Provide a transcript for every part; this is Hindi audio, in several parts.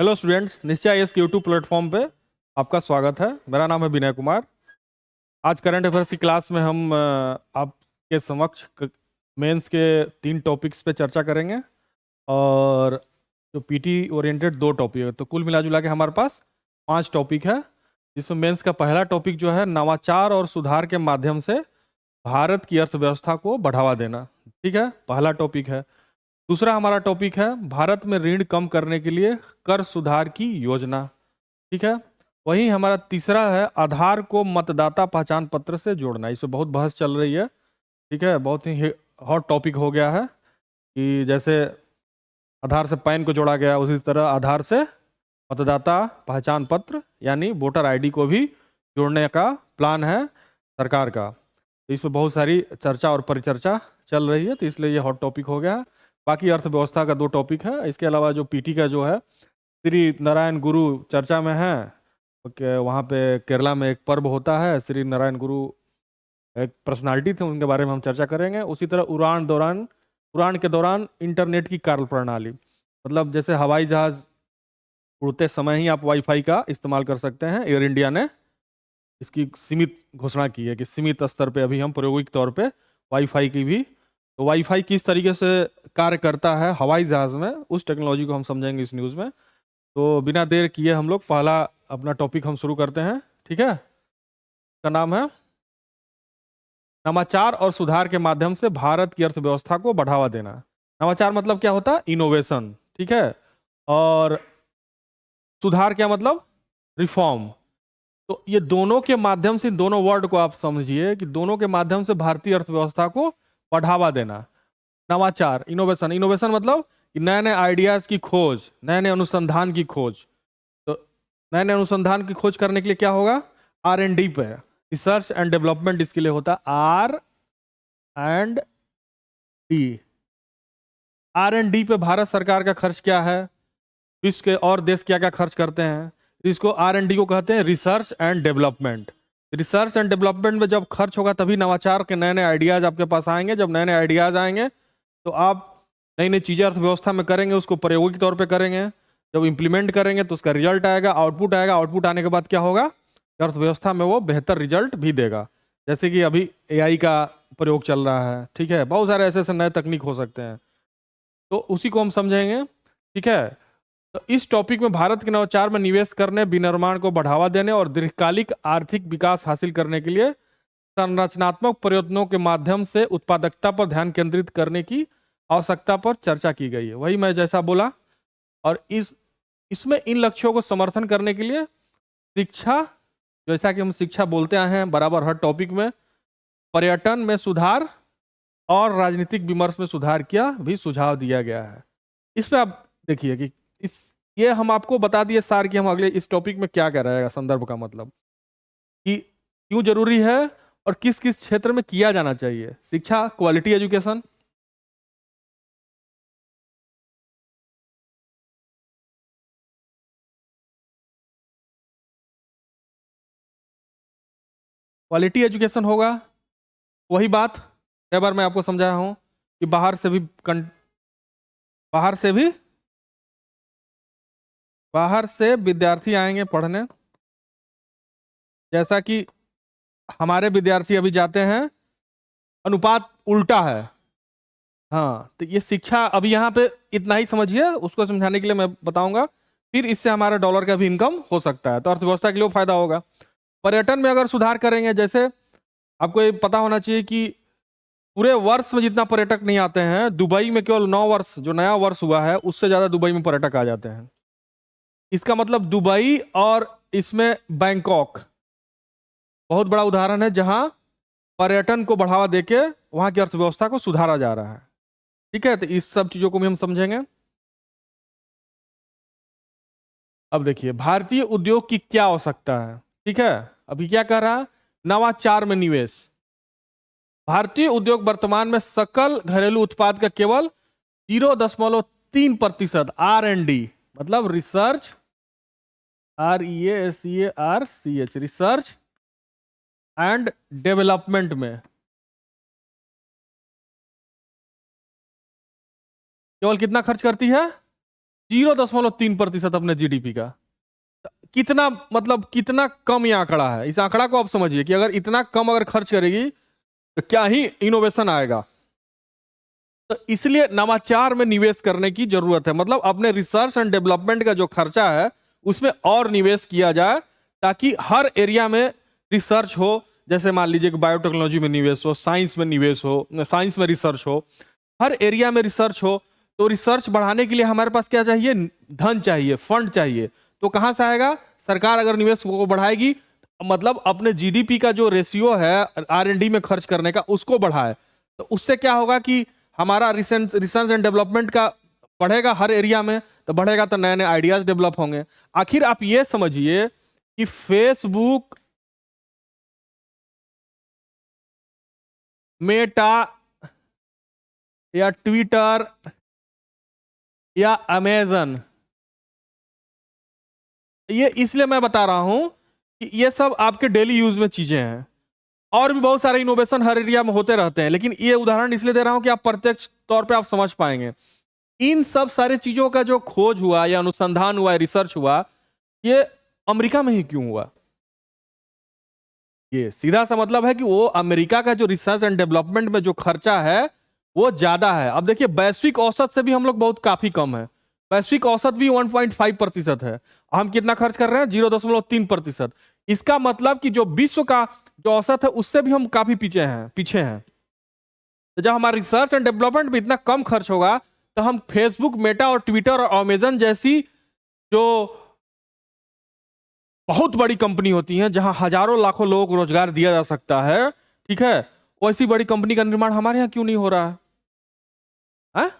हेलो स्टूडेंट्स, निश्चय आईएएस के यूट्यूब प्लेटफॉर्म पे आपका स्वागत है। मेरा नाम है विनय कुमार। आज करंट अफेयर्स की क्लास में हम आपके समक्ष मेंस के 3 टॉपिक्स पे चर्चा करेंगे और जो पीटी ओरिएंटेड 2 टॉपिक है, तो कुल मिला जुला के हमारे पास 5 टॉपिक है। जिसमें मेंस का पहला टॉपिक जो है नवाचार और सुधार के माध्यम से भारत की अर्थव्यवस्था को बढ़ावा देना। ठीक है, पहला टॉपिक है। दूसरा हमारा टॉपिक है भारत में ऋण कम करने के लिए कर सुधार की योजना। ठीक है, वही हमारा तीसरा है आधार को मतदाता पहचान पत्र से जोड़ना। इस पे बहुत बहस चल रही है। ठीक है, बहुत ही हॉट टॉपिक हो गया है कि जैसे आधार से पैन को जोड़ा गया, उसी तरह आधार से मतदाता पहचान पत्र यानी वोटर आईडी को भी जोड़ने का प्लान है सरकार का। तो इस पर बहुत सारी चर्चा और परिचर्चा चल रही है, तो इसलिए ये हॉट टॉपिक हो गया है। बाकी अर्थव्यवस्था का 2 टॉपिक है। इसके अलावा जो पीटी का जो है श्री नारायण गुरु चर्चा में है। वहाँ पे केरला में एक पर्व होता है, श्री नारायण गुरु एक पर्सनालिटी थे, उनके बारे में हम चर्चा करेंगे। उसी तरह उड़ान के दौरान इंटरनेट की कार्य प्रणाली, मतलब जैसे हवाई जहाज उड़ते समय ही आप वाईफाई का इस्तेमाल कर सकते हैं। एयर इंडिया ने इसकी सीमित घोषणा की है कि सीमित स्तर पे अभी हम प्रायोगिक तौर पे वाईफाई की भी, तो वाईफाई किस तरीके से कार्य करता है हवाई जहाज में, उस टेक्नोलॉजी को हम समझेंगे इस न्यूज़ में। तो बिना देर किए हम लोग पहला अपना टॉपिक हम शुरू करते हैं। ठीक है, का नाम है नवाचार और सुधार के माध्यम से भारत की अर्थव्यवस्था को बढ़ावा देना। नवाचार मतलब क्या होता है? इनोवेशन। ठीक है, और सुधार क्या मतलब? रिफॉर्म। तो ये दोनों के माध्यम से, इन दोनों वर्ड को आप समझिए कि दोनों के माध्यम से भारतीय अर्थव्यवस्था को बढ़ावा देना। नवाचार, इनोवेशन। इनोवेशन मतलब नए नए आइडियाज की खोज, नए नए अनुसंधान की खोज। तो नए नए अनुसंधान की खोज करने के लिए क्या होगा? R&D पे, रिसर्च एंड डेवलपमेंट इसके लिए होता है R&D। R&D पे भारत सरकार का खर्च क्या है, विश्व के और देश क्या क्या खर्च करते हैं, इसको R&D को कहते हैं research and development. Research and development में जब खर्च होगा तभी नवाचार के नए नए आइडियाज आपके पास आएंगे। जब नए नए आइडियाज आएंगे तो आप नई नई चीज़ें अर्थव्यवस्था में करेंगे, उसको प्रायोगिक तौर पे करेंगे। जब इम्प्लीमेंट करेंगे तो उसका रिजल्ट आएगा, आउटपुट आएगा। आउटपुट आने के बाद क्या होगा? अर्थव्यवस्था में वो बेहतर रिजल्ट भी देगा। जैसे कि अभी AI का प्रयोग चल रहा है। ठीक है, बहुत सारे ऐसे ऐसे नए तकनीक हो सकते हैं, तो उसी को हम समझेंगे। ठीक है, तो इस टॉपिक में भारत के नवाचार में निवेश करने, विनिर्माण को बढ़ावा देने और दीर्घकालिक आर्थिक विकास हासिल करने के लिए संरचनात्मक प्रयत्नों के माध्यम से उत्पादकता पर ध्यान केंद्रित करने की आवश्यकता पर चर्चा की गई है। वही मैं जैसा बोला, और इसमें इन लक्ष्यों को समर्थन करने के लिए शिक्षा, जैसा कि हम शिक्षा बोलते आए हैं बराबर हर टॉपिक में, पर्यटन में सुधार और राजनीतिक विमर्श में सुधार किया भी सुझाव दिया गया है। इस पे आप देखिए कि इस ये हम आपको बता दिए सार कि हम अगले इस टॉपिक में क्या क्या रहेगा। संदर्भ का मतलब कि क्यों जरूरी है और किस किस क्षेत्र में किया जाना चाहिए। शिक्षा, क्वालिटी एजुकेशन, क्वालिटी एजुकेशन होगा। वही बात कई बार मैं आपको समझाया हूं कि बाहर से भी बाहर से विद्यार्थी आएंगे पढ़ने। जैसा कि हमारे विद्यार्थी अभी जाते हैं, अनुपात उल्टा है। हाँ, तो ये शिक्षा अभी यहाँ पे इतना ही समझिए, उसको समझाने के लिए मैं बताऊंगा। फिर इससे हमारा डॉलर का भी इनकम हो सकता है, तो अर्थव्यवस्था के लिए फायदा होगा। पर्यटन में अगर सुधार करेंगे, जैसे आपको ये पता होना चाहिए कि पूरे वर्ष में जितना पर्यटक नहीं आते हैं, दुबई में केवल 9 वर्ष जो नया वर्ष हुआ है उससे ज्यादा दुबई में पर्यटक आ जाते हैं। इसका मतलब दुबई और इसमें बैंकॉक बहुत बड़ा उदाहरण है, जहां पर्यटन को बढ़ावा देके वहां की अर्थव्यवस्था को सुधारा जा रहा है। ठीक है, तो इस सब चीजों को भी हम समझेंगे। अब देखिए भारतीय उद्योग की क्या आवश्यकता है। ठीक है, अभी क्या कह रहा है? नवाचार में निवेश। भारतीय उद्योग वर्तमान में सकल घरेलू उत्पाद का केवल 0.3% R&D, मतलब research, RESERCH, research and development में केवल कितना खर्च करती है? 0.3% अपने जीडीपी का। कितना मतलब कितना कम ये आंकड़ा है। इस आंकड़ा को आप समझिए कि अगर इतना कम अगर खर्च करेगी तो क्या ही इनोवेशन आएगा। तो इसलिए नवाचार में निवेश करने की जरूरत है। मतलब अपने रिसर्च एंड डेवलपमेंट का जो खर्चा है उसमें और निवेश किया जाए, ताकि हर एरिया में रिसर्च हो। जैसे मान लीजिए कि बायोटेक्नोलॉजी में निवेश हो, साइंस में निवेश हो, साइंस में रिसर्च हो, हर एरिया में रिसर्च हो। तो रिसर्च बढ़ाने के लिए हमारे पास क्या चाहिए? धन चाहिए, फंड चाहिए। तो कहां से आएगा? सरकार अगर निवेश को बढ़ाएगी, मतलब अपने जीडीपी का जो रेशियो है आर&डी में खर्च करने का, उसको बढ़ाए, तो उससे क्या होगा कि हमारा रिसर्च एंड डेवलपमेंट का बढ़ेगा हर एरिया में। तो बढ़ेगा तो नए नए आइडियाज डेवलप होंगे। आखिर आप ये समझिए कि फेसबुक, मेटा या ट्विटर या अमेजन, ये इसलिए मैं बता रहा हूं कि ये सब आपके डेली यूज में चीजें हैं। और भी बहुत सारे इनोवेशन हर एरिया में होते रहते हैं, लेकिन ये उदाहरण इसलिए दे रहा हूं कि आप प्रत्यक्ष तौर पे आप समझ पाएंगे। इन सब सारे चीजों का जो खोज हुआ या अनुसंधान हुआ, रिसर्च हुआ, ये अमेरिका में ही क्यों हुआ? ये सीधा सा मतलब है कि वो अमेरिका का जो रिसर्च एंड डेवलपमेंट में जो खर्चा है वो ज्यादा है। अब देखिए, वैश्विक औसत से भी हम लोग बहुत काफी कम है। वैश्विक औसत भी 1.5% है। हम कितना खर्च कर रहे हैं? 0.3%। इसका मतलब कि जो विश्व का जो औसत है उससे भी हम काफी पीछे हैं। तो जब हमारा रिसर्च एंड डेवलपमेंट में इतना कम खर्च होगा, तो हम फेसबुक, मेटा और ट्विटर और अमेजन जैसी जो बहुत बड़ी कंपनी होती हैं, जहां हजारों लाखों लोगों को रोजगार दिया जा सकता है, ठीक है, वैसी बड़ी कंपनी का निर्माण हमारे यहाँ क्यों नहीं हो रहा है? हाँ?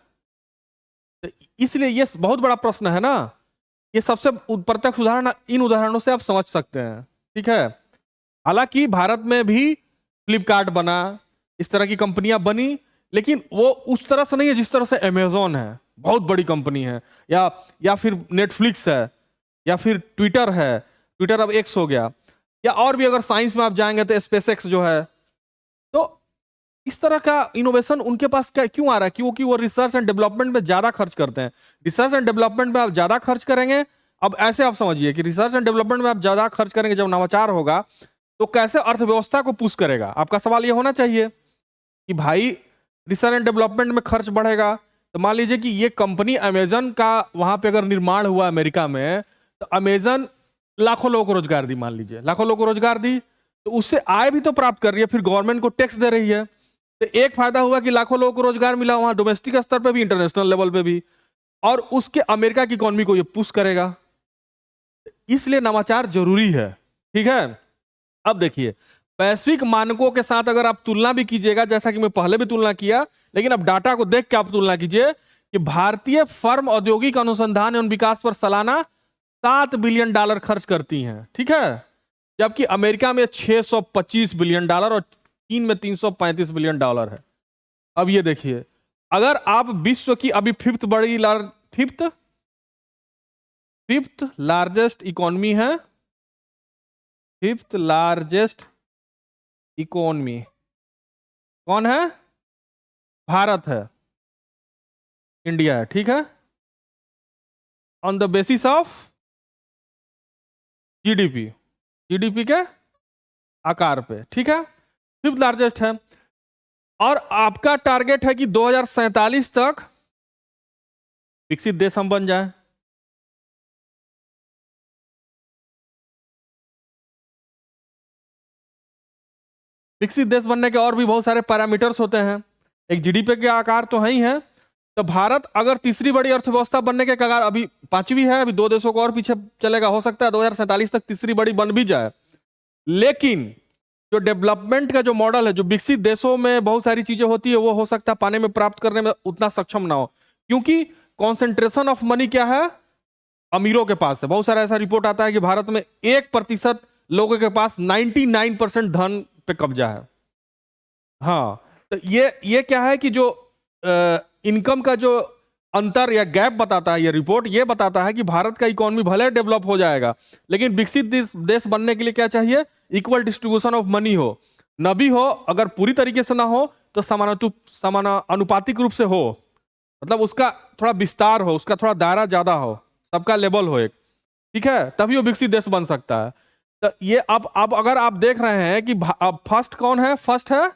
तो इसलिए ये बहुत बड़ा प्रश्न है ना। ये सबसे प्रत्यक्ष उदाहरण इन उदाहरणों से आप समझ सकते हैं, ठीक है। हालांकि भारत में भी फ्लिपकार्ट बना, इस तरह की कंपनियां बनी, लेकिन वो उस तरह से नहीं है जिस तरह से अमेजोन है, बहुत बड़ी कंपनी है, या फिर नेटफ्लिक्स है, या फिर ट्विटर है। ट्विटर अब एक्स हो गया। या और भी अगर साइंस में आप जाएंगे तो स्पेस एक्स जो है। तो इस तरह का इनोवेशन उनके पास क्या क्यों आ रहा है? क्योंकि वो रिसर्च एंड डेवलपमेंट में ज्यादा खर्च करते हैं। रिसर्च एंड डेवलपमेंट में आप ज्यादा खर्च करेंगे। अब ऐसे आप समझिए कि रिसर्च एंड डेवलपमेंट में आप ज्यादा खर्च करेंगे, जब नवाचार होगा तो कैसे अर्थव्यवस्था को पुश करेगा? आपका सवाल ये होना चाहिए कि भाई रिसर्च एंड डेवलपमेंट में खर्च बढ़ेगा, तो मान लीजिए कि ये कंपनी अमेजन का वहां पे अगर निर्माण हुआ अमेरिका में, तो अमेजन लाखों लोगों को रोजगार दी, मान लीजिए लाखों लोगों को रोजगार दी, तो उससे आय भी तो प्राप्त कर रही है, फिर गवर्नमेंट को टैक्स दे रही है। तो एक फायदा हुआ कि लाखों लोगों को रोजगार मिला वहां, डोमेस्टिक स्तर पे भी, इंटरनेशनल लेवल पे भी, और उसके अमेरिका की इकोनॉमी को ये पुश करेगा। इसलिए नवाचार जरूरी है, ठीक है। अब देखिए, वैश्विक मानकों के साथ अगर आप तुलना भी कीजिएगा, जैसा कि मैं पहले भी तुलना किया, लेकिन अब डाटा को देख के आप तुलना कीजिए कि भारतीय फर्म औद्योगिक अनुसंधान एवं विकास पर सालाना $7 बिलियन खर्च करती हैं, ठीक है, जबकि अमेरिका में $625 बिलियन और चीन में $335 बिलियन है। अब ये देखिए, अगर आप विश्व की अभी फिफ्थ लार्जेस्ट इकोनॉमी है, फिफ्थ लार्जेस्ट इकोनॉमी कौन है? भारत है, इंडिया है, ठीक है, on the basis of GDP, GDP के आकार पे, ठीक है, फिफ्थ लार्जेस्ट है। और आपका टारगेट है कि 2047 तक विकसित देश हम बन जाए। विकसित देश बनने के और भी बहुत सारे पैरामीटर्स होते हैं। एक जीडीपी के आकार तो है ही है। तो भारत अगर तीसरी बड़ी अर्थव्यवस्था बनने के कगार, अभी पांचवी है, अभी 2 देशों को और पीछे चलेगा, हो सकता है 2047 तक तीसरी बड़ी बन भी जाए। लेकिन जो डेवलपमेंट का जो मॉडल है, जो विकसित देशों में बहुत सारी चीजें होती है, वो हो सकता है पाने में, प्राप्त करने में उतना सक्षम ना हो, क्योंकि कॉन्सेंट्रेशन ऑफ मनी क्या है? अमीरों के पास है। बहुत सारा ऐसा रिपोर्ट आता है कि भारत में 1% लोगों के पास 99% धन पे कब्जा है। हाँ, तो ये क्या है कि जो इनकम का जो अंतर या गैप बताता है, ये रिपोर्ट ये बताता है कि भारत का इकोनॉमी भले डेवलप हो जाएगा, लेकिन विकसित देश बनने के लिए क्या चाहिए? इक्वल डिस्ट्रीब्यूशन ऑफ मनी हो, न भी हो, अगर पूरी तरीके से ना हो तो समानुपातिक रूप से हो। मतलब उसका थोड़ा विस्तार हो, उसका थोड़ा दायरा ज्यादा हो, सबका लेवल हो एक, ठीक है, तभी वो विकसित देश बन सकता है। तो ये अब अगर आप देख रहे हैं कि अब फर्स्ट कौन है, फर्स्ट है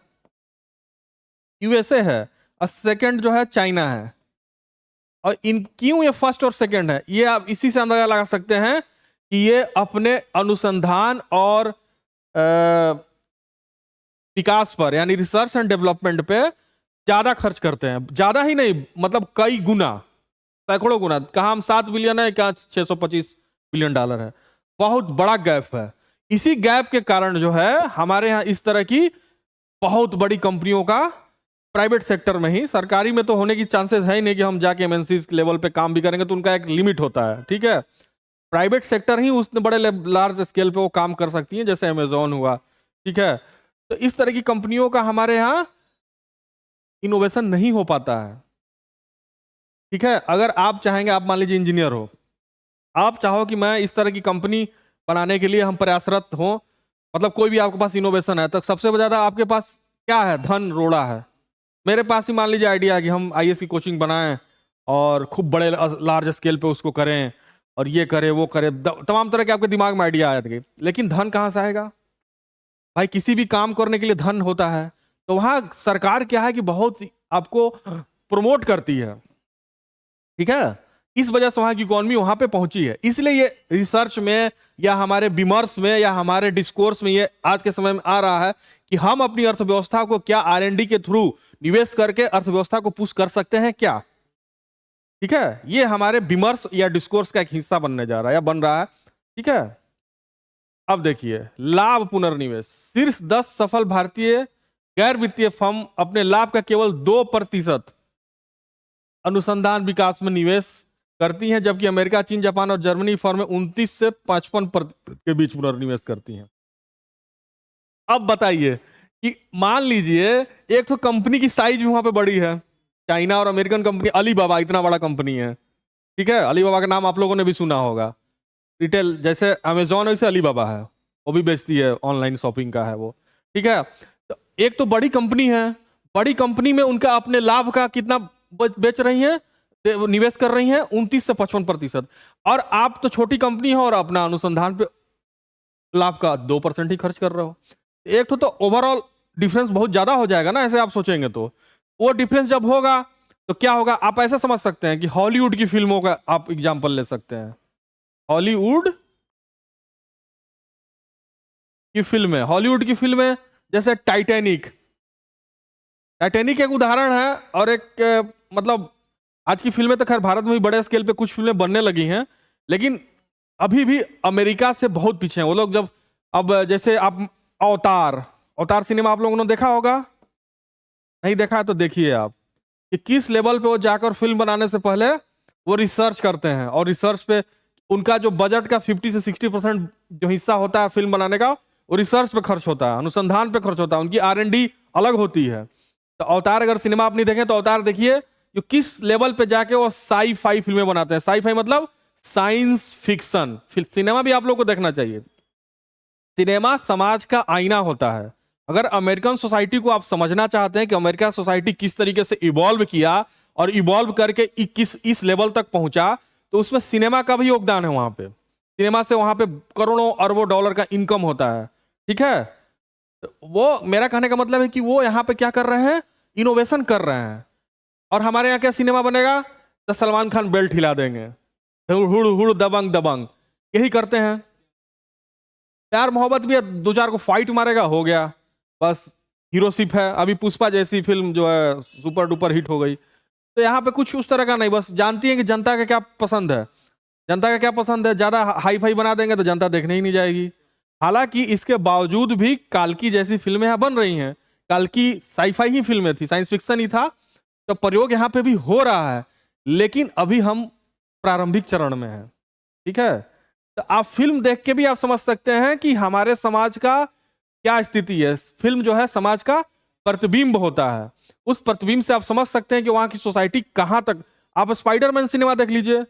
यूएसए है, और सेकंड जो है चाइना है। और इन क्यों ये फर्स्ट और सेकंड है, ये आप इसी से अंदाजा लगा सकते हैं कि ये अपने अनुसंधान और विकास पर, यानी रिसर्च एंड डेवलपमेंट पे ज्यादा खर्च करते हैं। ज्यादा ही नहीं, मतलब कई गुना, सैकड़ों गुना। कहाँ हम 7 बिलियन है, कहाँ 625 बिलियन डॉलर है। बहुत बड़ा गैप है। इसी गैप के कारण जो है हमारे यहाँ इस तरह की बहुत बड़ी कंपनियों का प्राइवेट सेक्टर में ही, सरकारी में तो होने की चांसेस है ही नहीं कि हम जाके एमएनसी लेवल पे काम भी करेंगे, तो उनका एक लिमिट होता है, ठीक है। प्राइवेट सेक्टर ही उस बड़े लार्ज स्केल पे वो काम कर सकती है, जैसे अमेजोन हुआ, ठीक है। तो इस तरह की कंपनियों का हमारे यहाँ इनोवेशन नहीं हो पाता है, ठीक है। अगर आप चाहेंगे, आप मान लीजिए इंजीनियर हो, आप चाहो कि मैं इस तरह की कंपनी बनाने के लिए हम प्रयासरत हो, मतलब कोई भी आपके पास इनोवेशन है, तो सबसे ज्यादा आपके पास क्या है, धन रोड़ा है। मेरे पास ही मान लीजिए आइडिया है कि हम आईएएस की कोचिंग बनाएं और खूब बड़े लार्ज स्केल पे उसको करें, और ये करे वो करे, तमाम तरह के आपके दिमाग में आइडिया आए थे, लेकिन धन कहाँ से आएगा भाई। किसी भी काम करने के लिए धन होता है। तो वहां सरकार क्या है कि बहुत आपको प्रमोट करती है, ठीक है। इस वजह से वहां की इकोनॉमी वहां पे पहुंची है। इसलिए ये रिसर्च में या हमारे विमर्श में या हमारे डिस्कोर्स में ये आज के समय में आ रहा है कि हम अपनी अर्थव्यवस्था को क्या आरएनडी के थ्रू निवेश करके अर्थव्यवस्था को पुश कर सकते हैं क्या, ठीक है। ये हमारे विमर्श या डिस्कोर्स का एक हिस्सा बनने जा रहा है या बन रहा है, ठीक है। अब देखिए, लाभ पुनर्निवेश। शीर्ष 10 सफल भारतीय गैर वित्तीय फर्म अपने लाभ का केवल 2% अनुसंधान विकास में निवेश करती हैं, जबकि अमेरिका, चीन, जापान और जर्मनी फर्म 29 से 55% के बीच पुनर्निवेश करती हैं। अब बताइए कि मान लीजिए एक तो कंपनी की साइज भी वहां पे बड़ी है, चाइना और अमेरिकन कंपनी, अलीबाबा इतना बड़ा कंपनी है, ठीक है। अलीबाबा का नाम आप लोगों ने भी सुना होगा। रिटेल जैसे अमेजोन, वैसे अलीबाबा है, वो भी बेचती है, ऑनलाइन शॉपिंग का है वो, ठीक है। तो एक तो बड़ी कंपनी है, बड़ी कंपनी में उनका अपने लाभ का कितना बेच रही है, निवेश कर रही हैं 29 से 55%। और आप तो छोटी कंपनी हो और अपना अनुसंधान पे लाभ का 2% ही खर्च कर रहे हो। एक तो ओवरऑल डिफरेंस बहुत ज्यादा हो जाएगा ना, ऐसे आप सोचेंगे तो। वो डिफरेंस जब होगा तो क्या होगा, आप ऐसा समझ सकते हैं कि हॉलीवुड की फिल्मों का आप एग्जाम्पल ले सकते हैं। हॉलीवुड की फिल्में, हॉलीवुड की फिल्में जैसे टाइटैनिक, टाइटैनिक एक उदाहरण है। और एक मतलब आज की फिल्में तो खैर भारत में भी बड़े स्केल पे कुछ फिल्में बनने लगी हैं, लेकिन अभी भी अमेरिका से बहुत पीछे हैं वो लोग। जब अब जैसे आप अवतार, अवतार सिनेमा आप लोगों ने देखा होगा, नहीं देखा है तो देखिए आप कि किस लेवल पे वो जाकर फिल्म बनाने से पहले वो रिसर्च करते हैं, और रिसर्च पे उनका जो बजट का 50 से 60% जो हिस्सा होता है फिल्म बनाने का, वो रिसर्च पे खर्च होता है, अनुसंधान पे खर्च होता है, उनकी आरएनडी अलग होती है। तो अवतार अगर सिनेमा आप नहीं देखें तो अवतार देखिए, जो किस लेवल पे जाके वो साई फाई फिल्में बनाते हैं। साई फाई मतलब साइंस फिक्शन। सिनेमा भी आप लोग को देखना चाहिए। सिनेमा समाज का आईना होता है। अगर अमेरिकन सोसाइटी को आप समझना चाहते हैं कि अमेरिका सोसाइटी किस तरीके से इवॉल्व किया और इवॉल्व करके किस इस लेवल तक पहुंचा, तो उसमें सिनेमा का भी योगदान है। वहां पे सिनेमा से वहां पे करोड़ों अरबों डॉलर का इनकम होता है, ठीक है। वो मेरा कहने का मतलब है कि वो यहाँ पे क्या कर रहे हैं, इनोवेशन कर रहे हैं। और हमारे यहाँ क्या सिनेमा बनेगा, तो सलमान खान बेल्ट हिला देंगे, हुड़ हुड़ दबंग दबंग, यही करते हैं। प्यार मोहब्बत भी 2-4 को फाइट मारेगा, हो गया, बस हीरोशिप है। अभी पुष्पा जैसी फिल्म जो है सुपर डुपर हिट हो गई। तो यहाँ पे कुछ उस तरह का नहीं, बस जानती है कि जनता का क्या पसंद है, जनता का क्या पसंद है। ज्यादा हाई फाई बना देंगे तो जनता देखने ही नहीं जाएगी। हालांकि इसके बावजूद भी काल्की जैसी फिल्में यहाँ बन रही हैं। काल्की साईफाई ही फिल्में थी, साइंस फिक्शन ही था, तो प्रयोग यहाँ पे भी हो रहा है, लेकिन अभी हम प्रारंभिक चरण में हैं, ठीक है। तो आप फिल्म देख के भी आप समझ सकते हैं कि हमारे समाज का क्या स्थिति है। फिल्म जो है समाज का प्रतिबिंब होता है। उस प्रतिबिंब से आप समझ सकते हैं कि वहां की सोसाइटी कहां तक। आप स्पाइडरमैन सिनेमा देख लीजिए,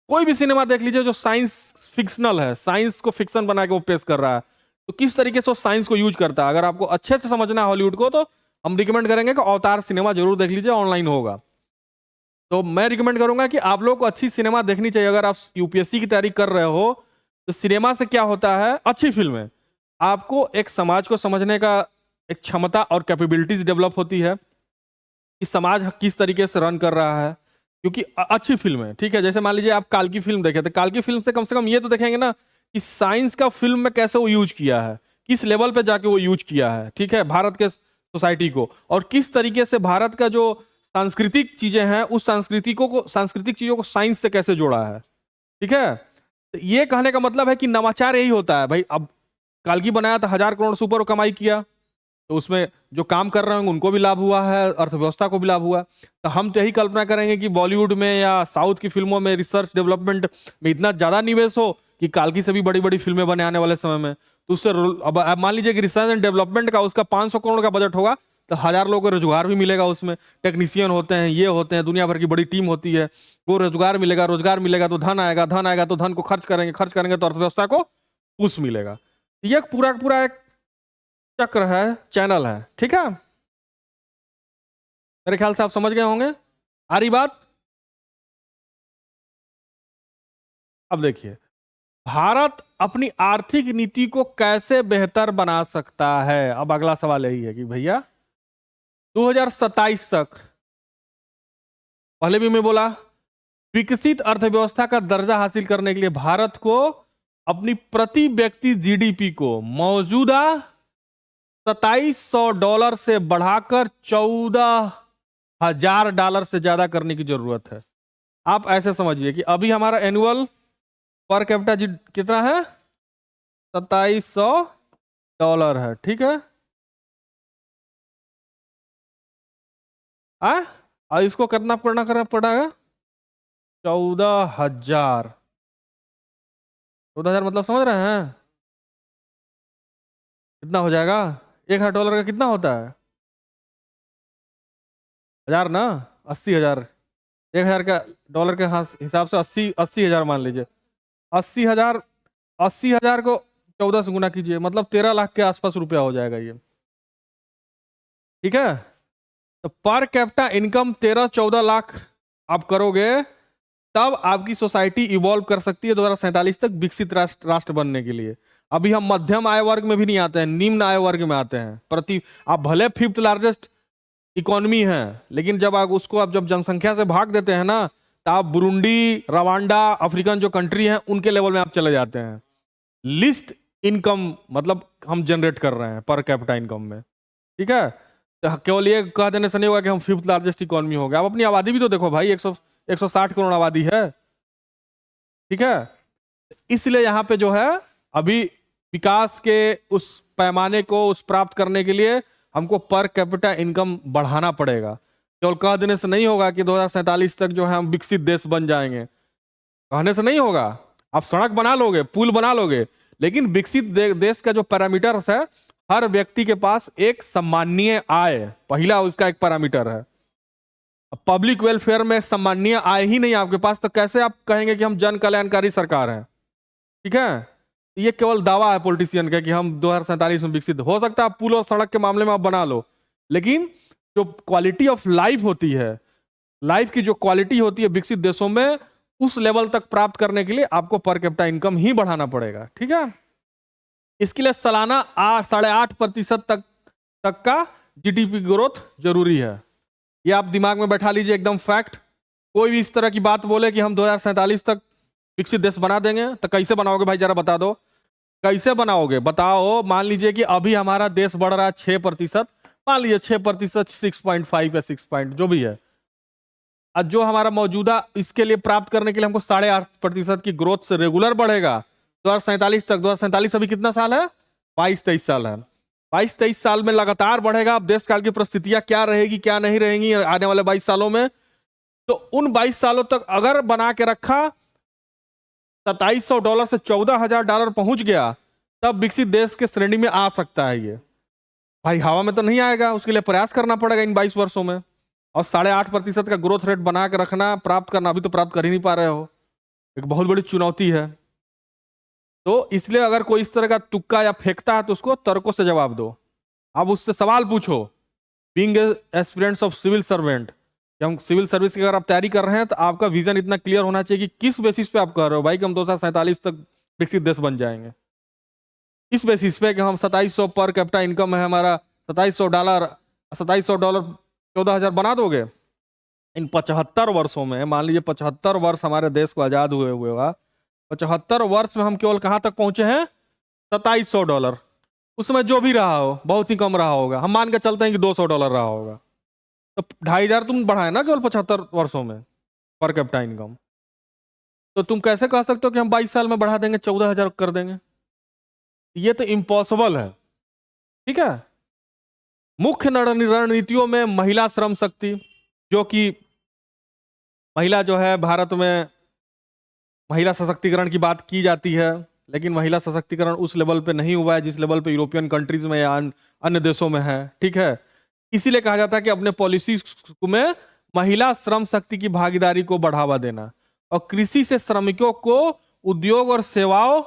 कोई भी सिनेमा देख लीजिए जो साइंस फिक्शनल है, साइंस को फिक्शन बना के वो पेश कर रहा है, तो किस तरीके से वो साइंस को यूज करता है। अगर आपको अच्छे से समझना है हॉलीवुड को, तो हम रिकमेंड करेंगे कि अवतार सिनेमा जरूर देख लीजिए, ऑनलाइन होगा। तो मैं रिकमेंड करूंगा कि आप लोग को अच्छी सिनेमा देखनी चाहिए। अगर आप यूपीएससी की तैयारी कर रहे हो तो सिनेमा से क्या होता है, अच्छी फिल्में आपको एक समाज को समझने का एक क्षमता और कैपेबिलिटीज डेवलप होती है कि समाज किस तरीके से रन कर रहा है। क्योंकि अच्छी फिल्म है, ठीक है, जैसे मान लीजिए आप काल की फिल्म देखे तो काल की फिल्म से कम ये तो देखेंगे ना कि साइंस का फिल्म में कैसे वो यूज किया है, किस लेवल पे जाके वो यूज किया है, ठीक है, भारत के सोसाइटी को, और किस तरीके से भारत का जो सांस्कृतिक चीजें हैं उस सांस्कृतिक चीजों को साइंस से कैसे जोड़ा है, ठीक है। तो ये कहने का मतलब है कि नवाचार यही होता है भाई। अब काल्की बनाया था 1000 करोड़ से ऊपर कमाई किया, तो उसमें जो काम कर रहे होंगे उनको भी लाभ हुआ है, अर्थव्यवस्था को भी लाभ हुआ। तो हम तो यही कल्पना करेंगे कि बॉलीवुड में या साउथ की फिल्मों में रिसर्च डेवलपमेंट में इतना ज्यादा निवेश हो कि काल्की से भी बड़ी बड़ी फिल्में बने आने वाले समय में। तो उससे अब मान लीजिए कि रिसर्च एंड डेवलपमेंट का उसका 500 करोड़ का बजट होगा, तो 1000 लोगों को रोजगार भी मिलेगा। उसमें टेक्नीशियन होते हैं, ये होते हैं, दुनिया भर की बड़ी टीम होती है, वो रोजगार मिलेगा, रोजगार मिलेगा तो धन आएगा, धन आएगा तो धन को खर्च करेंगे तो अर्थव्यवस्था को पुश मिलेगा। ये पूरा पूरा एक चक्र है, चैनल है, ठीक है। मेरे ख्याल से आप समझ गए होंगे। आ रही बात? अब देखिए, भारत अपनी आर्थिक नीति को कैसे बेहतर बना सकता है। अब अगला सवाल यही है कि भैया 2027 तक, पहले भी मैं बोला, विकसित अर्थव्यवस्था का दर्जा हासिल करने के लिए भारत को अपनी प्रति व्यक्ति जीडीपी को मौजूदा $2700 से बढ़ाकर $14,000 से ज्यादा करने की जरूरत है। आप ऐसे समझिए कि अभी हमारा एनुअल पर कैपिटा कितना है, $2700 है, ठीक है। और इसको करना पड़ेगा 14,000। 14,000 मतलब समझ रहे हैं कितना हो जाएगा? $1,000 का कितना होता है? 1000 ना, 80,000। 1,000 का डॉलर के हिसाब से 80,000 मान लीजिए। 80,000, 80,000 को 14 से गुना कीजिए, मतलब 13 लाख के आसपास रुपया हो जाएगा ये, ठीक है। तो पर कैपिटा इनकम 13-14 लाख आप करोगे तब आपकी सोसाइटी इवॉल्व कर सकती है 2047 तक विकसित राष्ट्र बनने के लिए। अभी हम मध्यम आय वर्ग में भी नहीं आते हैं, निम्न आय वर्ग में आते हैं। आप भले 5th लार्जेस्ट इकोनॉमी है, लेकिन जब आप उसको जब जनसंख्या से भाग देते हैं ना, तो आप बुरुंडी, रवांडा, अफ्रीकन जो कंट्री है उनके लेवल में आप चले जाते हैं। लिस्ट इनकम मतलब हम जनरेट कर रहे हैं पर कैपिटा इनकम में, ठीक है। तो केवल ये कह देने से नहीं होगा कि हम 5th लार्जेस्ट इकोनॉमी हो गया। आप अपनी आबादी भी तो देखो भाई, 160 करोड़ आबादी है, ठीक है। इसलिए यहां पे जो है अभी विकास के उस पैमाने को प्राप्त करने के लिए हमको पर कैपिटा इनकम बढ़ाना पड़ेगा। केवल कह देने से नहीं होगा कि 2047 तक जो है हम विकसित देश बन जाएंगे, कहने से नहीं होगा। आप सड़क बना लोगे, पुल बना लोगे, लेकिन विकसित देश का जो पैरामीटर्स है, हर व्यक्ति के पास एक सम्माननीय आय पहला उसका एक पैरामीटर है। पब्लिक वेलफेयर में सम्माननीय आय ही नहीं आपके पास, तो कैसे आप कहेंगे कि हम जन कल्याणकारी सरकार हैं, ठीक है। ये केवल दावा है पॉलिटिशियन का कि हम 2047 में विकसित हो सकता है। पुल और सड़क के मामले में आप बना लो, लेकिन जो क्वालिटी ऑफ लाइफ होती है, लाइफ की जो क्वालिटी होती है विकसित देशों में, उस लेवल तक प्राप्त करने के लिए आपको पर कैपिटा इनकम ही बढ़ाना पड़ेगा, ठीक है। इसके लिए सालाना 8.5% तक का जीडीपी ग्रोथ जरूरी है। ये आप दिमाग में बैठा लीजिए, एकदम फैक्ट। कोई भी इस तरह की बात बोले कि हम 2047 तक विकसित देश बना देंगे, तो कैसे बनाओगे भाई, जरा बता दो कैसे बनाओगे, बताओ। मान लीजिए कि अभी हमारा देश बढ़ रहा है 6%, मान लीजिए 6%, 6.5 या 6 जो भी है, और जो हमारा मौजूदा इसके लिए प्राप्त करने के लिए हमको 8.5% की ग्रोथ से रेगुलर बढ़ेगा 2047 तक। 2047 अभी कितना साल है? 22-23 साल है। 22-23 साल में लगातार बढ़ेगा। अब देश काल की परिस्थितियां क्या रहेगी, क्या नहीं रहेंगी आने वाले 22 सालों में, तो उन 22 सालों तक अगर बना के रखा, $2700 से $14,000 पहुंच गया, तब विकसित देश के श्रेणी में आ सकता है। ये भाई हवा में तो नहीं आएगा, उसके लिए प्रयास करना पड़ेगा इन 22 वर्षों में। और 8.5% का ग्रोथ रेट बना के रखना, प्राप्त करना, अभी तो प्राप्त कर ही नहीं पा रहे हो, एक बहुत बड़ी चुनौती है। तो इसलिए अगर कोई इस तरह का तुक्का या फेंकता है तो उसको तर्कों से जवाब दो। अब उससे सवाल पूछो, being aspirants of civil servant, कि हम सिविल सर्विस की अगर आप तैयारी कर रहे हैं तो आपका विजन इतना क्लियर होना चाहिए कि किस बेसिस पे आप कर रहे हो भाई कि हम 2047 तक विकसित देश बन जाएंगे। इस बेसिस पे कि हम 2700 पर कैपिटा इनकम है हमारा, $2700, $2700 14,000 बना दोगे इन 75 वर्षों में। मान लीजिए 75 वर्ष हमारे देश को आजाद हुए हुए हुआ, 75 वर्ष में हम केवल कहां तक पहुंचे हैं? $2700। उसमें जो भी रहा हो बहुत ही कम रहा होगा, हम मान के चलते हैं कि $200 रहा होगा, तो 2,500 तुम बढ़ाए ना केवल 75 वर्षों में पर कैपिटा इनकम। तो तुम कैसे कह सकते हो कि हम 22 साल में बढ़ा देंगे 14,000 कर देंगे? ये तो इम्पॉसिबल है। ठीक है। मुख्य रणनीतियों में महिला श्रम शक्ति, जो कि महिला जो है भारत में महिला सशक्तिकरण की बात की जाती है, लेकिन महिला सशक्तिकरण उस लेवल पे नहीं हुआ है जिस लेवल पे यूरोपियन कंट्रीज में या अन्य देशों में है। ठीक है। इसीलिए कहा जाता है कि अपने पॉलिसी में महिला श्रम शक्ति की भागीदारी को बढ़ावा देना और कृषि से श्रमिकों को उद्योग और सेवाओं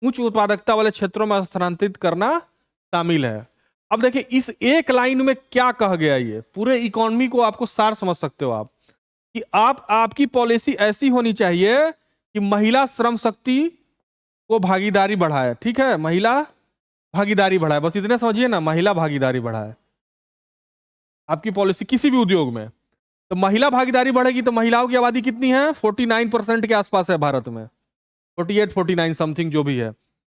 उच्च उत्पादकता वाले क्षेत्रों में स्थानांतरित करना शामिल है। अब देखिए इस एक लाइन में क्या कहा गया, ये पूरे इकोनॉमी को आपको सार समझ सकते हो आप कि आपकी पॉलिसी ऐसी होनी चाहिए कि महिला श्रम शक्ति को भागीदारी बढ़ाए। ठीक है, महिला भागीदारी बढ़ाए, बस इतने समझिए ना, महिला भागीदारी बढ़ाए आपकी पॉलिसी किसी भी उद्योग में। तो महिला भागीदारी बढ़ेगी तो महिलाओं की आबादी कितनी है? 49% के आसपास है भारत में, 48 49 समथिंग जो भी है।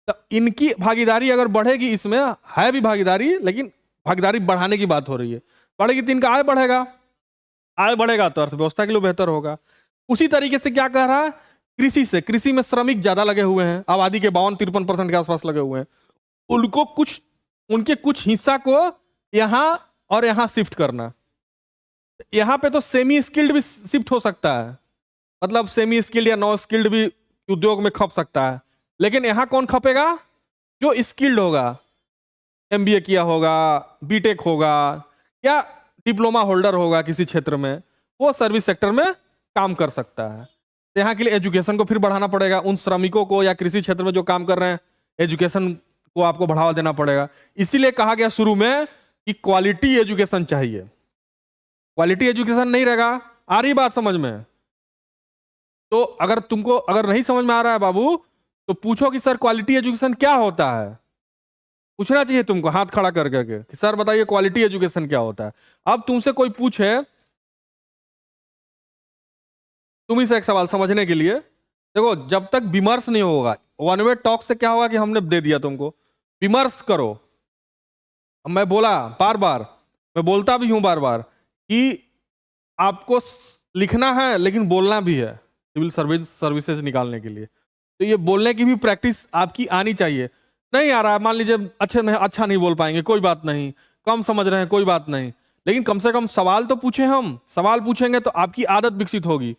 तो इनकी भागीदारी अगर बढ़ेगी, इसमें है भी भागीदारी लेकिन भागीदारी बढ़ाने की बात हो रही है, बढ़ेगी तो इनका आय बढ़ेगा, आय बढ़ेगा तो अर्थव्यवस्था के लिए बेहतर होगा। उसी तरीके से क्या कह रहा है, कृषि से, कृषि में श्रमिक ज्यादा लगे हुए हैं, आबादी के 52-53% के आसपास लगे हुए हैं, उनको कुछ उनके कुछ हिस्सा को यहां और यहां शिफ्ट करना। यहां पे तो सेमी स्किल्ड भी शिफ्ट हो सकता है, मतलब सेमी स्किल्ड या नॉन स्किल्ड भी उद्योग में खप सकता है, लेकिन यहां कौन खपेगा? जो स्किल्ड होगा, एमबीए किया होगा, बीटेक होगा या डिप्लोमा होल्डर होगा किसी क्षेत्र में, वो सर्विस सेक्टर में काम कर सकता है। तो यहाँ के लिए एजुकेशन को फिर बढ़ाना पड़ेगा, उन श्रमिकों को या कृषि क्षेत्र में जो काम कर रहे हैं एजुकेशन को आपको बढ़ावा देना पड़ेगा। इसीलिए कहा गया शुरू में कि क्वालिटी एजुकेशन चाहिए। क्वालिटी एजुकेशन नहीं रहेगा, आ रही बात समझ में? तो अगर तुमको अगर नहीं समझ में आ रहा है बाबू, तो पूछो कि सर क्वालिटी एजुकेशन क्या होता है। पूछना चाहिए तुमको हाथ खड़ा कर करके कि सर बताइए क्वालिटी एजुकेशन क्या होता है। अब तुमसे कोई पूछे, तुम ही से एक सवाल समझने के लिए, देखो जब तक विमर्श नहीं होगा, वन वे टॉक से क्या होगा कि हमने दे दिया तुमको, विमर्श करो। मैं बोला बार बार, मैं बोलता भी हूं बार बार कि आपको लिखना है लेकिन बोलना भी है सिविल सर्विसेज निकालने के लिए, तो ये बोलने की भी प्रैक्टिस आपकी आनी चाहिए। नहीं आ रहा है, मान लीजिए अच्छा नहीं बोल पाएंगे, कोई बात नहीं, कम समझ रहे हैं कोई बात नहीं, लेकिन कम से कम सवाल तो पूछे। हम सवाल पूछेंगे तो आपकी आदत विकसित होगी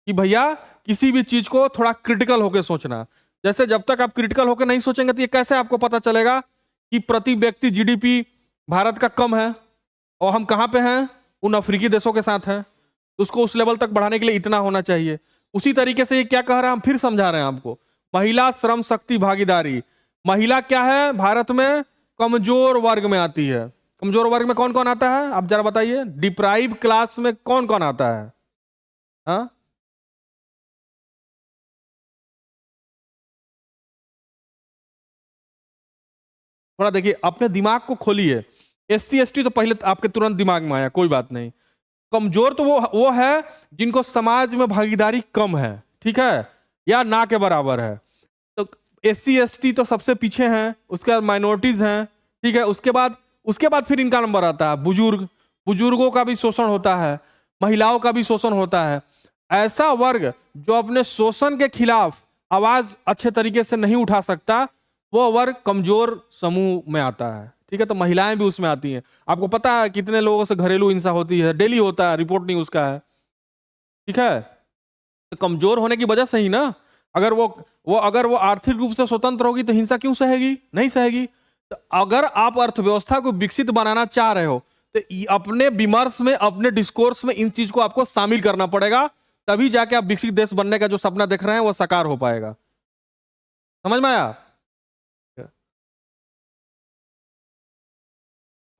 कि भैया किसी भी चीज को थोड़ा क्रिटिकल होकर सोचना। जैसे जब तक आप क्रिटिकल होकर नहीं सोचेंगे तो ये कैसे आपको पता चलेगा कि प्रति व्यक्ति जीडीपी भारत का कम है और हम कहाँ पे हैं? उन अफ्रीकी देशों के साथ हैं, उसको उस लेवल तक बढ़ाने के लिए इतना होना चाहिए। उसी तरीके से ये क्या कह रहा है, हम फिर समझा रहे हैं आपको, महिला श्रम शक्ति भागीदारी। महिला क्या है? भारत में कमजोर वर्ग में आती है। कमजोर वर्ग में कौन कौन आता है आप जरा बताइए? डिप्राइव क्लास में कौन कौन आता है? हाँ, थोड़ा देखिए अपने दिमाग को खोलिए। एससी एसटी तो पहले आपके तुरंत दिमाग में आया, कोई बात नहीं। कमजोर तो वो है जिनको समाज में भागीदारी कम है, ठीक है, या ना के बराबर है। तो एससी एसटी तो सबसे पीछे हैं, उसके बाद माइनॉरिटीज हैं, ठीक है, उसके बाद फिर इनका नंबर आता है बुजुर्गों का भी शोषण होता है, महिलाओं का भी शोषण होता है। ऐसा वर्ग जो अपने शोषण के खिलाफ आवाज अच्छे तरीके से नहीं उठा सकता, वो वर्ग कमजोर समूह में आता है। ठीक है, तो महिलाएं भी उसमें आती हैं। आपको पता है कितने लोगों से घरेलू हिंसा होती है, डेली होता है, रिपोर्ट नहीं उसका है। ठीक है, तो कमजोर होने की वजह से ही ना, अगर वो आर्थिक रूप से स्वतंत्र होगी तो हिंसा क्यों सहेगी? नहीं सहेगी। तो अगर आप अर्थव्यवस्था को विकसित बनाना चाह रहे हो तो अपने विमर्श में, अपने डिस्कोर्स में इन चीज को आपको शामिल करना पड़ेगा, तभी जाके आप विकसित देश बनने का जो सपना देख रहे हैं वो साकार हो पाएगा। समझ में आया?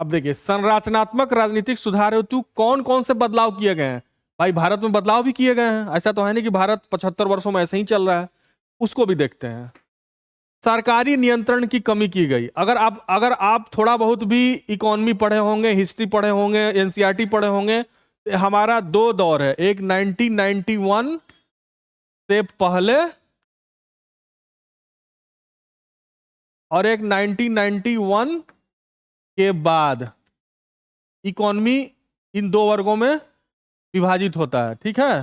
अब देखिए, संरचनात्मक राजनीतिक सुधार हेतु कौन कौन से बदलाव किए गए हैं। भाई भारत में बदलाव भी किए गए हैं, ऐसा तो है नहीं कि भारत 75 वर्षों में ऐसे ही चल रहा है, उसको भी देखते हैं। सरकारी नियंत्रण की कमी की गई। अगर आप थोड़ा बहुत भी इकोनॉमी पढ़े होंगे, हिस्ट्री पढ़े होंगे, एनसीईआरटी पढ़े होंगे, तो हमारा दो दौर है, एक 1991 से पहले और एक 1991 के बाद। इकोनॉमी इन दो वर्गों में विभाजित होता है, ठीक है।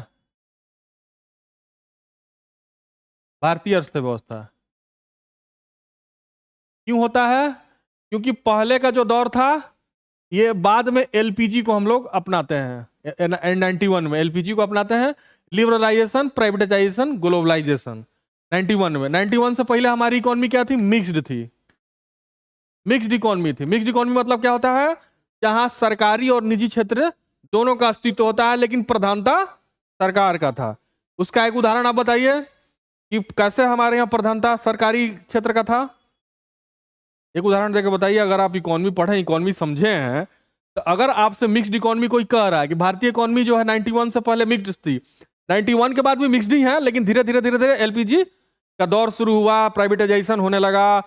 भारतीय अर्थव्यवस्था क्यों होता है? क्योंकि पहले का जो दौर था, ये बाद में एलपीजी को हम लोग अपनाते हैं, 91 में एलपीजी को अपनाते हैं। लिबरलाइजेशन, प्राइवेटाइजेशन, ग्लोबलाइजेशन 91 में। 91 से पहले हमारी इकोनॉमी क्या थी? मिक्स्ड थी, मिक्स्ड इकोनॉमी थी। मिक्स्ड इकोनॉमी मतलब क्या होता है? जहां सरकारी और निजी क्षेत्र दोनों का अस्तित्व होता है, लेकिन प्रधानता सरकार का था। उसका एक उदाहरण आप बताइए कि कैसे हमारे यहाँ प्रधानता सरकारी क्षेत्र का था। एक उदाहरण देकर बताइए, अगर आप इकोनॉमी पढ़े, इकोनॉमी समझे हैं, तो अगर आपसे मिक्स्ड इकोनॉमी कोई कह रहा है कि भारतीय इकोनॉमी जो है 91 से पहले मिक्स्ड थी, 91 के बाद भी मिक्स्ड ही है, लेकिन धीरे धीरे धीरे धीरे एलपीजी का दौर शुरू हुआ, प्राइवेटाइजेशन होने लगा,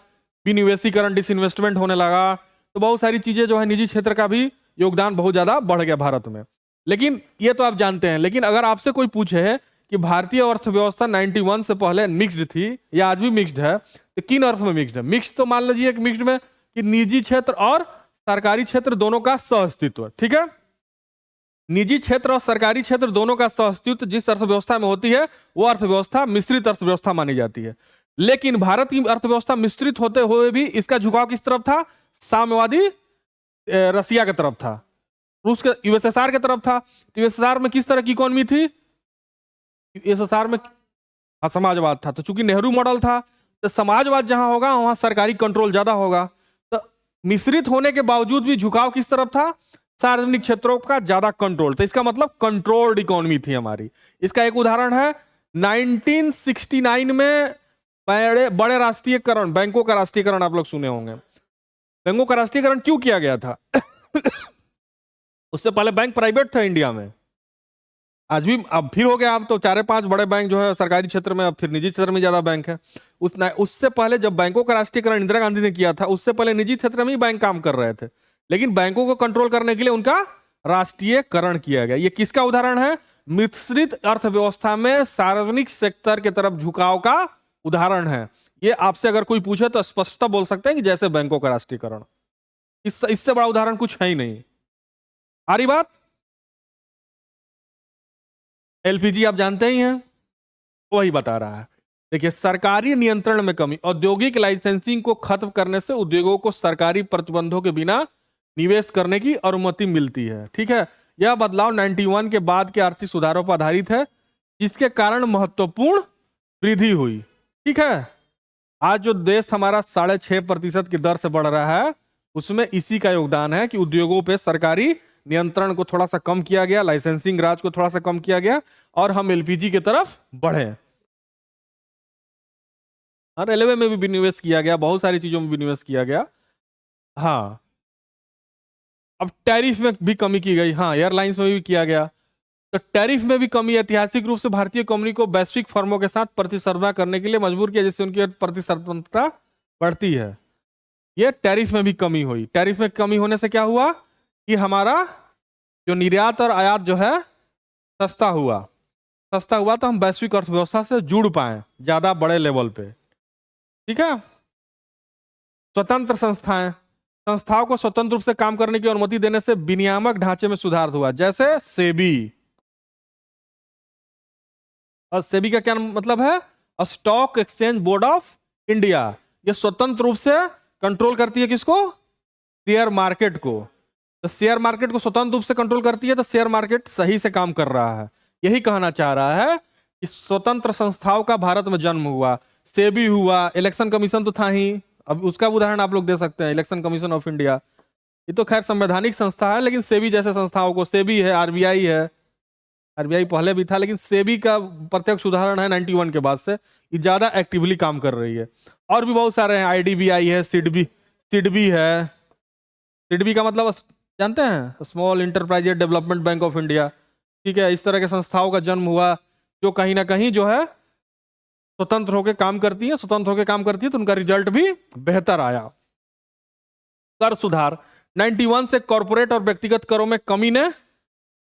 विनिवेशीकरण, डिसइन्वेस्टमेंट होने लगा, तो बहुत सारी चीजें जो है निजी क्षेत्र का भी योगदान बहुत ज्यादा बढ़ गया भारत में। लेकिन ये तो आप जानते हैं, लेकिन अगर आपसे कोई पूछे कि भारतीय अर्थव्यवस्था 91 से पहले मिक्स्ड थी या आज भी मिक्स्ड है, तो किन अर्थ में मिक्स्ड है? मिक्स्ड तो मान लीजिए कि मिक्स्ड में कि निजी क्षेत्र और सरकारी क्षेत्र दोनों का सहअस्तित्व, ठीक है। निजी क्षेत्र और सरकारी क्षेत्र दोनों का सहअस्तित्व जिस अर्थव्यवस्था में होती है, वो अर्थव्यवस्था मिश्रित अर्थव्यवस्था मानी जाती है। लेकिन भारत की अर्थव्यवस्था मिश्रित होते हुए भी इसका झुकाव किस तरफ था? साम्यवादी रसिया की तरफ था, रूस के यूएसएसआर की तरफ था। यूएसएसआर में किस तरह की इकोनॉमी थी? यूएसएसआर में समाजवाद था। तो चूंकि नेहरू मॉडल था, तो समाजवाद जहां होगा वहां सरकारी कंट्रोल ज्यादा होगा। तो मिश्रित होने के बावजूद भी झुकाव किस तरफ था? सार्वजनिक क्षेत्रों का ज्यादा कंट्रोल। तो इसका मतलब कंट्रोल्ड इकोनॉमी थी हमारी। इसका एक उदाहरण है 1969 में बड़े राष्ट्रीयकरण, बैंकों का राष्ट्रीयकरण आप लोग सुने होंगे। बैंकों का राष्ट्रीयकरण क्यों किया गया था? उससे पहले बैंक प्राइवेट था इंडिया में, आज भी, अब फिर हो गया। अब तो 4-5 बड़े बैंक जो है सरकारी क्षेत्र में, अब फिर निजी क्षेत्र में ज्यादा बैंक है। उससे पहले जब बैंकों का राष्ट्रीयकरण इंदिरा गांधी ने किया था, उससे पहले निजी क्षेत्र में ही बैंक काम कर रहे थे, लेकिन बैंकों को कंट्रोल करने के लिए उनका राष्ट्रीयकरण किया गया। ये किसका उदाहरण है? मिश्रित अर्थव्यवस्था में सार्वजनिक सेक्टर की तरफ झुकाव का उदाहरण है। ये आपसे अगर कोई पूछे तो स्पष्टता बोल सकते हैं कि जैसे बैंकों का राष्ट्रीयकरण। इससे बड़ा उदाहरण कुछ है ही नहीं। आ रही बात? एलपीजी आप जानते ही हैं, वही बता रहा है। देखिए, सरकारी नियंत्रण में कमी। औद्योगिक लाइसेंसिंग को खत्म करने से उद्योगों को सरकारी प्रतिबंधों के बिना निवेश करने की अनुमति मिलती है, ठीक है। यह बदलाव 91 के बाद के आर्थिक सुधारों पर आधारित है, जिसके कारण महत्वपूर्ण वृद्धि हुई, ठीक है। आज जो देश हमारा 6.5% की दर से बढ़ रहा है, उसमें इसी का योगदान है कि उद्योगों पे सरकारी नियंत्रण को थोड़ा सा कम किया गया, लाइसेंसिंग राज को थोड़ा सा कम किया गया, और हम एलपीजी की तरफ बढ़े। रेलवे में भी विनिवेश किया गया, बहुत सारी चीजों में विनिवेश किया गया। हाँ, अब टैरिफ में भी कमी की गई। हाँ, एयरलाइंस में भी किया गया। तो टैरिफ में भी कमी ऐतिहासिक रूप से भारतीय कंपनी को वैश्विक फर्मों के साथ प्रतिस्पर्धा करने के लिए मजबूर किया, जिससे उनकी प्रतिस्पर्धा बढ़ती है। ये टैरिफ में भी कमी हुई। टैरिफ में कमी होने से क्या हुआ कि हमारा जो निर्यात और आयात जो है सस्ता हुआ। सस्ता हुआ तो हम वैश्विक अर्थव्यवस्था से जुड़ पाए ज्यादा बड़े लेवल पे, ठीक है। स्वतंत्र संस्थाओं को स्वतंत्र रूप से काम करने की अनुमति देने से विनियामक ढांचे में सुधार हुआ, जैसे सेबी। और सेबी का क्या मतलब है? Stock exchange board of India. ये स्वतंत्र रूप से कंट्रोल करती है किसको? शेयर मार्केट को। तो शेयर मार्केट को स्वतंत्र रूप से कंट्रोल करती है, तो शेयर मार्केट सही से काम कर रहा है। यही कहना चाह रहा है कि स्वतंत्र संस्थाओं का भारत में जन्म हुआ। सेबी हुआ, इलेक्शन कमीशन तो था ही, अब उसका उदाहरण आप लोग दे सकते हैं, इलेक्शन कमीशन ऑफ इंडिया। ये तो खैर संवैधानिक संस्था है, लेकिन सेबी जैसे संस्थाओं को, सेबी है, आरबीआई है, आरबीआई पहले भी था, लेकिन सेबी का प्रत्यक्ष उदाहरण है 91 के बाद से, ये ज्यादा एक्टिवली काम कर रही है। और भी बहुत सारे हैं, आईडीबीआई है, सिडबी है, सिडबी का मतलब जानते हैं, small enterprises development bank of India. ठीक है, इस तरह के संस्थाओं का जन्म हुआ जो कहीं ना कहीं जो है स्वतंत्र होकर काम करती है, स्वतंत्र होकर काम करती है, तो उनका रिजल्ट भी बेहतर आया। कर सुधार 91 से कॉरपोरेट और व्यक्तिगत करों में कमी ने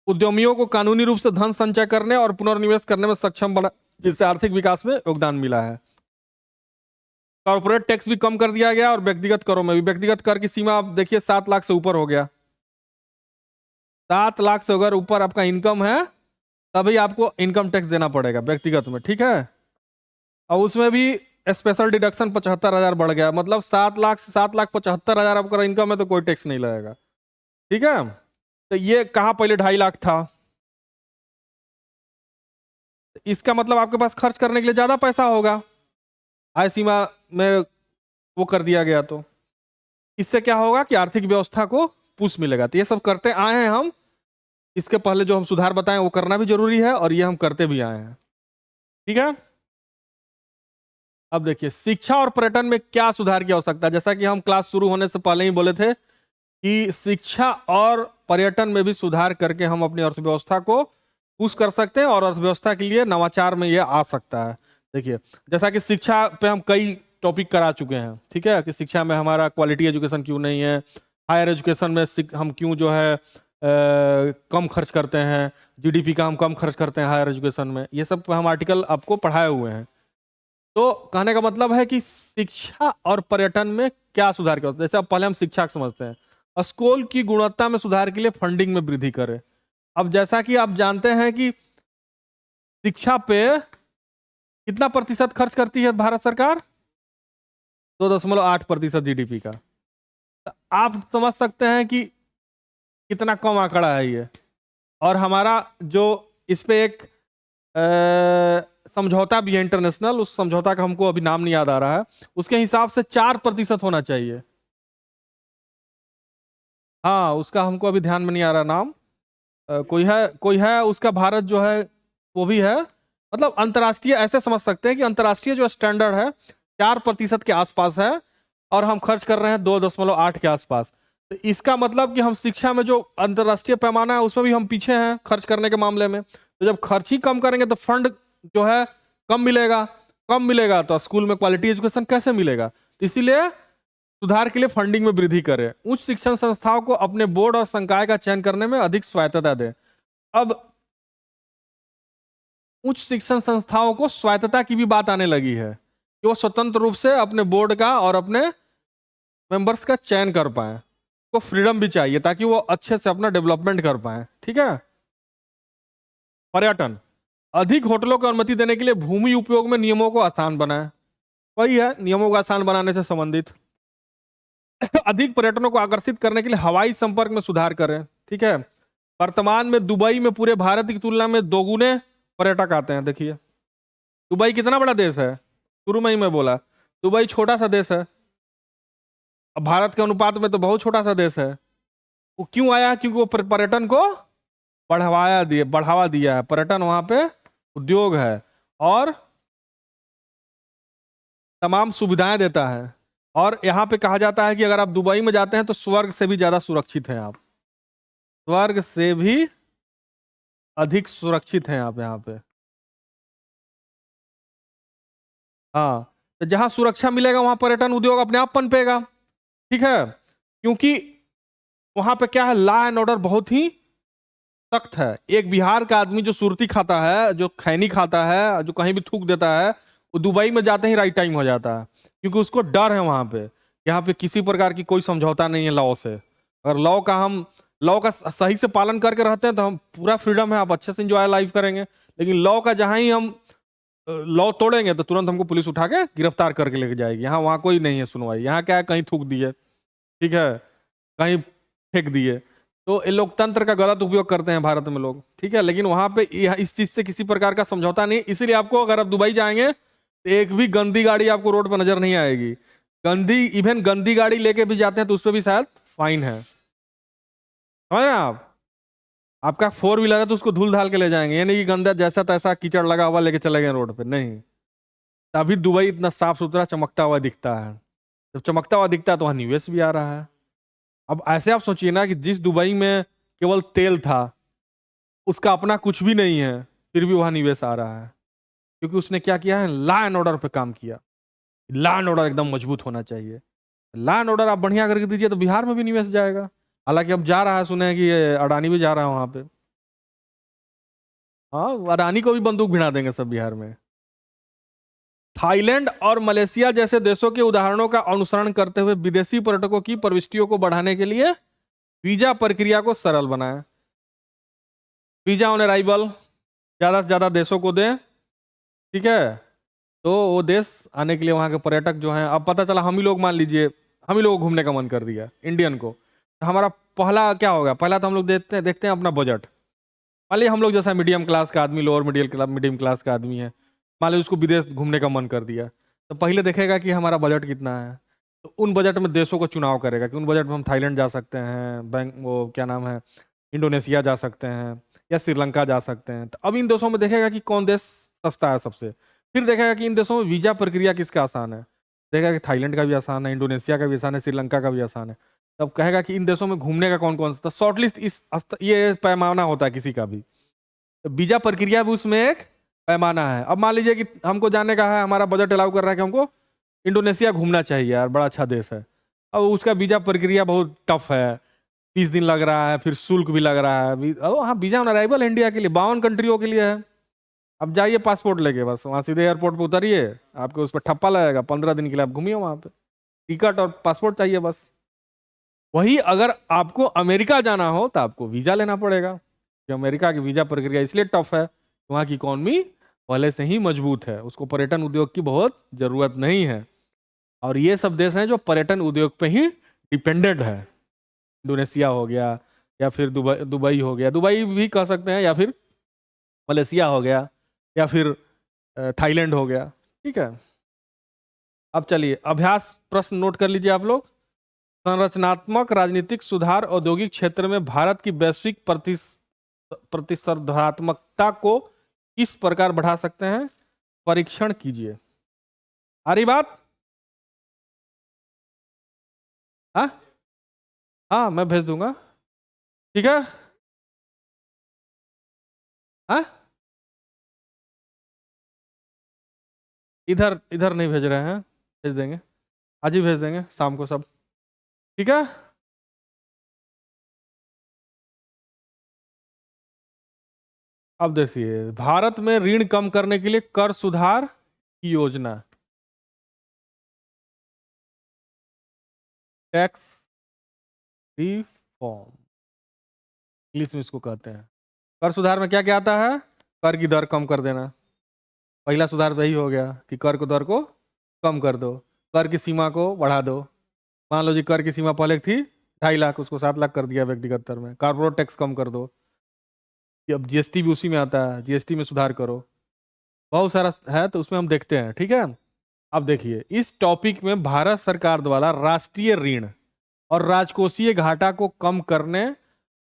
उद्यमियों को कानूनी रूप से धन संचय करने और पुनर्निवेश करने में सक्षम बना, जिससे आर्थिक विकास में योगदान मिला है। कॉर्पोरेट टैक्स भी कम कर दिया गया और व्यक्तिगत करों में भी, व्यक्तिगत कर की सीमा आप देखिए 7 लाख से ऊपर हो गया। 7 लाख से अगर ऊपर आपका इनकम है तभी आपको इनकम टैक्स देना पड़ेगा व्यक्तिगत में, ठीक है। और उसमें भी स्पेशल डिडक्शन 75,000 बढ़ गया, मतलब 7 लाख से 7,75,000 आपका इनकम है तो कोई टैक्स नहीं लगेगा, ठीक है। तो ये कहाँ पहले 2.5 लाख था, इसका मतलब आपके पास खर्च करने के लिए ज्यादा पैसा होगा, आय सीमा में वो कर दिया गया। तो इससे क्या होगा कि आर्थिक व्यवस्था को पुश मिलेगा। तो ये सब करते आए हैं हम, इसके पहले जो हम सुधार बताएं वो करना भी जरूरी है और ये हम करते भी आए हैं, ठीक है। अब देखिए शिक्षा और पर्यटन में क्या सुधार की आवश्यकता है। जैसा कि हम क्लास शुरू होने से पहले ही बोले थे कि शिक्षा और पर्यटन में भी सुधार करके हम अपनी अर्थव्यवस्था को पुश कर सकते हैं और अर्थव्यवस्था के लिए नवाचार में ये आ सकता है। देखिए जैसा कि शिक्षा पे हम कई टॉपिक करा चुके हैं, ठीक है, कि शिक्षा में हमारा क्वालिटी एजुकेशन क्यों नहीं है, हायर एजुकेशन में हम क्यों जो है कम खर्च करते हैं, जीडीपी का हम कम खर्च करते हैं हायर एजुकेशन में, ये सब हम आर्टिकल आपको पढ़ाए हुए हैं। तो कहने का मतलब है कि शिक्षा और पर्यटन में क्या सुधार किया। जैसे अब पहले हम शिक्षा को समझते हैं, स्कूल की गुणवत्ता में सुधार के लिए फंडिंग में वृद्धि करें। अब जैसा कि आप जानते हैं कि शिक्षा पे कितना प्रतिशत खर्च करती है भारत सरकार, 2.8% जीडीपी का। तो आप समझ सकते हैं कि कितना कम आंकड़ा है ये। और हमारा जो इस पे एक समझौता भी है इंटरनेशनल, उस समझौता का हमको अभी नाम नहीं याद आ रहा है, उसके हिसाब से 4% होना चाहिए। हाँ उसका हमको अभी ध्यान में नहीं आ रहा नाम, कोई है उसका, भारत जो है वो भी है, मतलब अंतर्राष्ट्रीय ऐसे समझ सकते हैं कि अंतर्राष्ट्रीय जो स्टैंडर्ड है 4% के आसपास है और हम खर्च कर रहे हैं 2.8 के आसपास। तो इसका मतलब कि हम शिक्षा में जो अंतर्राष्ट्रीय पैमाना है उसमें भी हम पीछे हैं खर्च करने के मामले में। तो जब खर्च ही कम करेंगे तो फंड जो है कम मिलेगा तो स्कूल में क्वालिटी एजुकेशन कैसे मिलेगा। तो इसीलिए सुधार के लिए फंडिंग में वृद्धि करें, उच्च शिक्षण संस्थाओं को अपने बोर्ड और संकाय का चयन करने में अधिक स्वायत्तता दें। अब उच्च शिक्षण संस्थाओं को स्वायत्तता की भी बात आने लगी है कि वो स्वतंत्र रूप से अपने बोर्ड का और अपने मेंबर्स का चयन कर पाए, को फ्रीडम भी चाहिए ताकि वो अच्छे से अपना डेवलपमेंट कर पाए, ठीक है। पर्यटन, अधिक होटलों को अनुमति देने के लिए भूमि उपयोग में नियमों को आसान बनाए, वही है नियमों को आसान बनाने से संबंधित। अधिक पर्यटनों को आकर्षित करने के लिए हवाई संपर्क में सुधार करें, ठीक है। वर्तमान में दुबई में पूरे भारत की तुलना में दोगुने पर्यटक आते हैं। देखिए दुबई कितना बड़ा देश है, शुरू में ही मैं बोला दुबई छोटा सा देश है, अब भारत के अनुपात में तो बहुत छोटा सा देश है। वो क्यों आया, क्योंकि वो पर्यटन को बढ़ावा दिया है, पर्यटन वहां पे उद्योग है और तमाम सुविधाएं देता है। और यहाँ पे कहा जाता है कि अगर आप दुबई में जाते हैं तो स्वर्ग से भी ज्यादा सुरक्षित हैं आप, स्वर्ग से भी अधिक सुरक्षित हैं आप यहाँ पे। हाँ तो जहां सुरक्षा मिलेगा वहां पर्यटन उद्योग अपने आप पनपेगा, ठीक है। क्योंकि वहां पे क्या है, लॉ एंड ऑर्डर बहुत ही सख्त है। एक बिहार का आदमी जो सुरती खाता है, जो खैनी खाता है, जो कहीं भी थूक देता है, वो दुबई में जाते ही राइट टाइम हो जाता है, क्योंकि उसको डर है वहां पे। यहाँ पे किसी प्रकार की कोई समझौता नहीं है लॉ से। अगर लॉ का सही से पालन करके रहते हैं तो हम पूरा फ्रीडम है, आप अच्छे से इंजॉय लाइफ करेंगे। लेकिन लॉ का जहां ही हम लॉ तोड़ेंगे तो तुरंत हमको पुलिस उठा के गिरफ्तार करके लेके जाएगी। यहाँ वहां कोई नहीं है सुनवाई, यहाँ क्या है कहीं थूक दिए, ठीक है, कहीं फेंक दिए, तो ये लोकतंत्र का गलत उपयोग करते हैं भारत में लोग, ठीक है। लेकिन वहां पे इस चीज से किसी प्रकार का समझौता नहीं, इसीलिए आपको अगर आप दुबई जाएंगे तो एक भी गंदी गाड़ी आपको रोड पर नजर नहीं आएगी। इवन गंदी गाड़ी लेके भी जाते हैं तो उसपे भी शायद फाइन है, समझ रहे हैं आप। आपका 4 व्हीलर है तो उसको धूल धाल के ले जाएंगे, यानी कि गंदा जैसा तैसा कीचड़ लगा हुआ लेके चले गए रोड पे, नहीं। तभी दुबई इतना साफ सुथरा चमकता हुआ दिखता है। जब चमकता हुआ दिखता है तो वहां निवेश भी आ रहा है। अब ऐसे आप सोचिए ना कि जिस दुबई में केवल तेल था, उसका अपना कुछ भी नहीं है, फिर भी वहां निवेश आ रहा है, क्योंकि उसने क्या किया है, लॉ एंड ऑर्डर पे काम किया। लॉ एंड ऑर्डर एकदम मजबूत होना चाहिए। लॉ एंड ऑर्डर आप बढ़िया करके दीजिए तो बिहार में भी निवेश जाएगा। हालांकि अब जा रहा है, सुने हैं कि ये अडानी भी जा रहा है वहां पे। हाँ, अडानी को भी बंदूक भिड़ा देंगे सब बिहार में। थाईलैंड और मलेशिया जैसे देशों के उदाहरणों का अनुसरण करते हुए विदेशी पर्यटकों की प्रविष्टियों को बढ़ाने के लिए वीजा प्रक्रिया को सरल बनाएं। वीजा ऑन अराइवल ज्यादा से ज्यादा देशों को दें, ठीक है। तो वो देश आने के लिए वहां के पर्यटक जो हैं, अब पता चला हम ही लोग, मान लीजिए हम ही लोग को घूमने का मन कर दिया इंडियन को, तो हमारा पहला क्या होगा, पहला तो हम लोग देखते हैं अपना बजट। मान लीजिए हम लोग जैसा मीडियम क्लास का आदमी, लोअर मीडियम क्लास का आदमी है, मान लीजिए उसको विदेश घूमने का मन कर दिया, तो पहले देखेगा कि हमारा बजट कितना है। तो उन बजट में देशों को चुनाव करेगा कि उन बजट में हम थाईलैंड जा सकते हैं, बैंक वो क्या नाम है, इंडोनेशिया जा सकते हैं, या श्रीलंका जा सकते हैं। तो अब इन देशों में देखेगा कि कौन देश सस्ता है सबसे। फिर देखेगा कि इन देशों में वीजा प्रक्रिया किसका आसान है, देखेगा कि थाईलैंड का भी आसान है, इंडोनेशिया का भी आसान है, श्रीलंका का भी आसान है। तब कहेगा कि इन देशों में घूमने का कौन कौन सा, शॉर्टलिस्ट ये पैमाना होता है किसी का भी। तो वीजा प्रक्रिया भी उसमें एक पैमाना है। अब मान लीजिए कि हमको जाने का है, हमारा बजट अलाउ कर रहा है कि हमको इंडोनेशिया घूमना चाहिए, यार बड़ा अच्छा देश है। अब उसका वीजा प्रक्रिया बहुत टफ है, 20 दिन लग रहा है, फिर शुल्क भी लग रहा है। हाँ, वीजा ऑन अराइवल इंडिया के लिए 52 कंट्रियों के लिए है। अब जाइए पासपोर्ट लेके, बस वहाँ सीधे एयरपोर्ट पे उतरिए, आपके उस पर ठप्पा लगेगा, 15 दिन के लिए आप घूमिए वहाँ पे। टिकट और पासपोर्ट चाहिए बस। वही अगर आपको अमेरिका जाना हो तो आपको वीजा लेना पड़ेगा, कि अमेरिका की वीजा प्रक्रिया इसलिए टफ है, वहाँ की इकॉनमी पहले से ही मजबूत है, उसको पर्यटन उद्योग की बहुत जरूरत नहीं है। और ये सब देश हैं जो पर्यटन उद्योग पे ही डिपेंडेंट है। इंडोनेशिया हो गया, या फिर दुबई हो गया, दुबई भी कह सकते हैं, या फिर मलेशिया हो गया, या फिर थाईलैंड हो गया, ठीक है। अब चलिए अभ्यास प्रश्न नोट कर लीजिए आप लोग। संरचनात्मक राजनीतिक सुधार औद्योगिक क्षेत्र में भारत की वैश्विक प्रतिस्पर्धात्मकता को किस प्रकार बढ़ा सकते हैं, परीक्षण कीजिए। आ रही बात? हाँ हाँ, मैं भेज दूंगा, ठीक है। हाँ, इधर इधर नहीं भेज रहे हैं, भेज देंगे, आज ही भेज देंगे शाम को सब, ठीक है। अब देखिए, भारत में ऋण कम करने के लिए कर सुधार की योजना, टैक्स रिफॉर्म इंग्लिश में इसको कहते हैं। कर सुधार में क्या क्या आता है, कर की दर कम कर देना। पहला सुधार सही हो गया कि कर को दर को कम कर दो, कर की सीमा को बढ़ा दो। मान लो जी कर की सीमा पहले थी 2.5 लाख, उसको 7 लाख कर दिया व्यक्तिगत दर में। कारपोरेट टैक्स कम कर दो, कि अब जीएसटी भी उसी में आता है, जीएसटी में सुधार करो। बहुत सारा है, तो उसमें हम देखते हैं, ठीक है। अब देखिए, इस टॉपिक में भारत सरकार द्वारा राष्ट्रीय ऋण और राजकोषीय घाटा को कम करने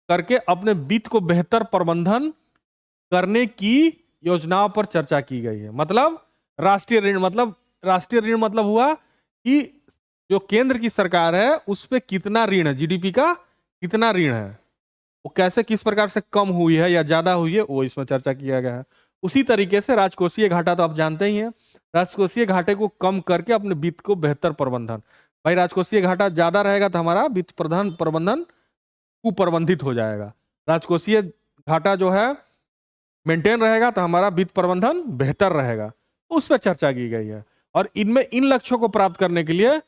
करके अपने वित्त को बेहतर प्रबंधन करने की योजनाओं पर चर्चा की गई है। मतलब राष्ट्रीय ऋण मतलब हुआ कि जो केंद्र की सरकार है उस पे कितना ऋण है, जीडीपी का कितना ऋण है, वो कैसे किस प्रकार से कम हुई है या ज्यादा हुई है, वो इसमें चर्चा किया गया है। उसी तरीके से राजकोषीय घाटा तो आप जानते ही हैं, राजकोषीय घाटे को कम करके अपने वित्त को बेहतर प्रबंधन। भाई राजकोषीय घाटा ज्यादा रहेगा तो हमारा वित्त प्रबंधन कुप्रबंधित हो जाएगा, राजकोषीय घाटा जो है मेंटेन रहेगा तो हमारा वित्त प्रबंधन बेहतर रहेगा। उस पर चर्चा की गई है। और इनमें इन लक्ष्यों को प्राप्त करने के लिए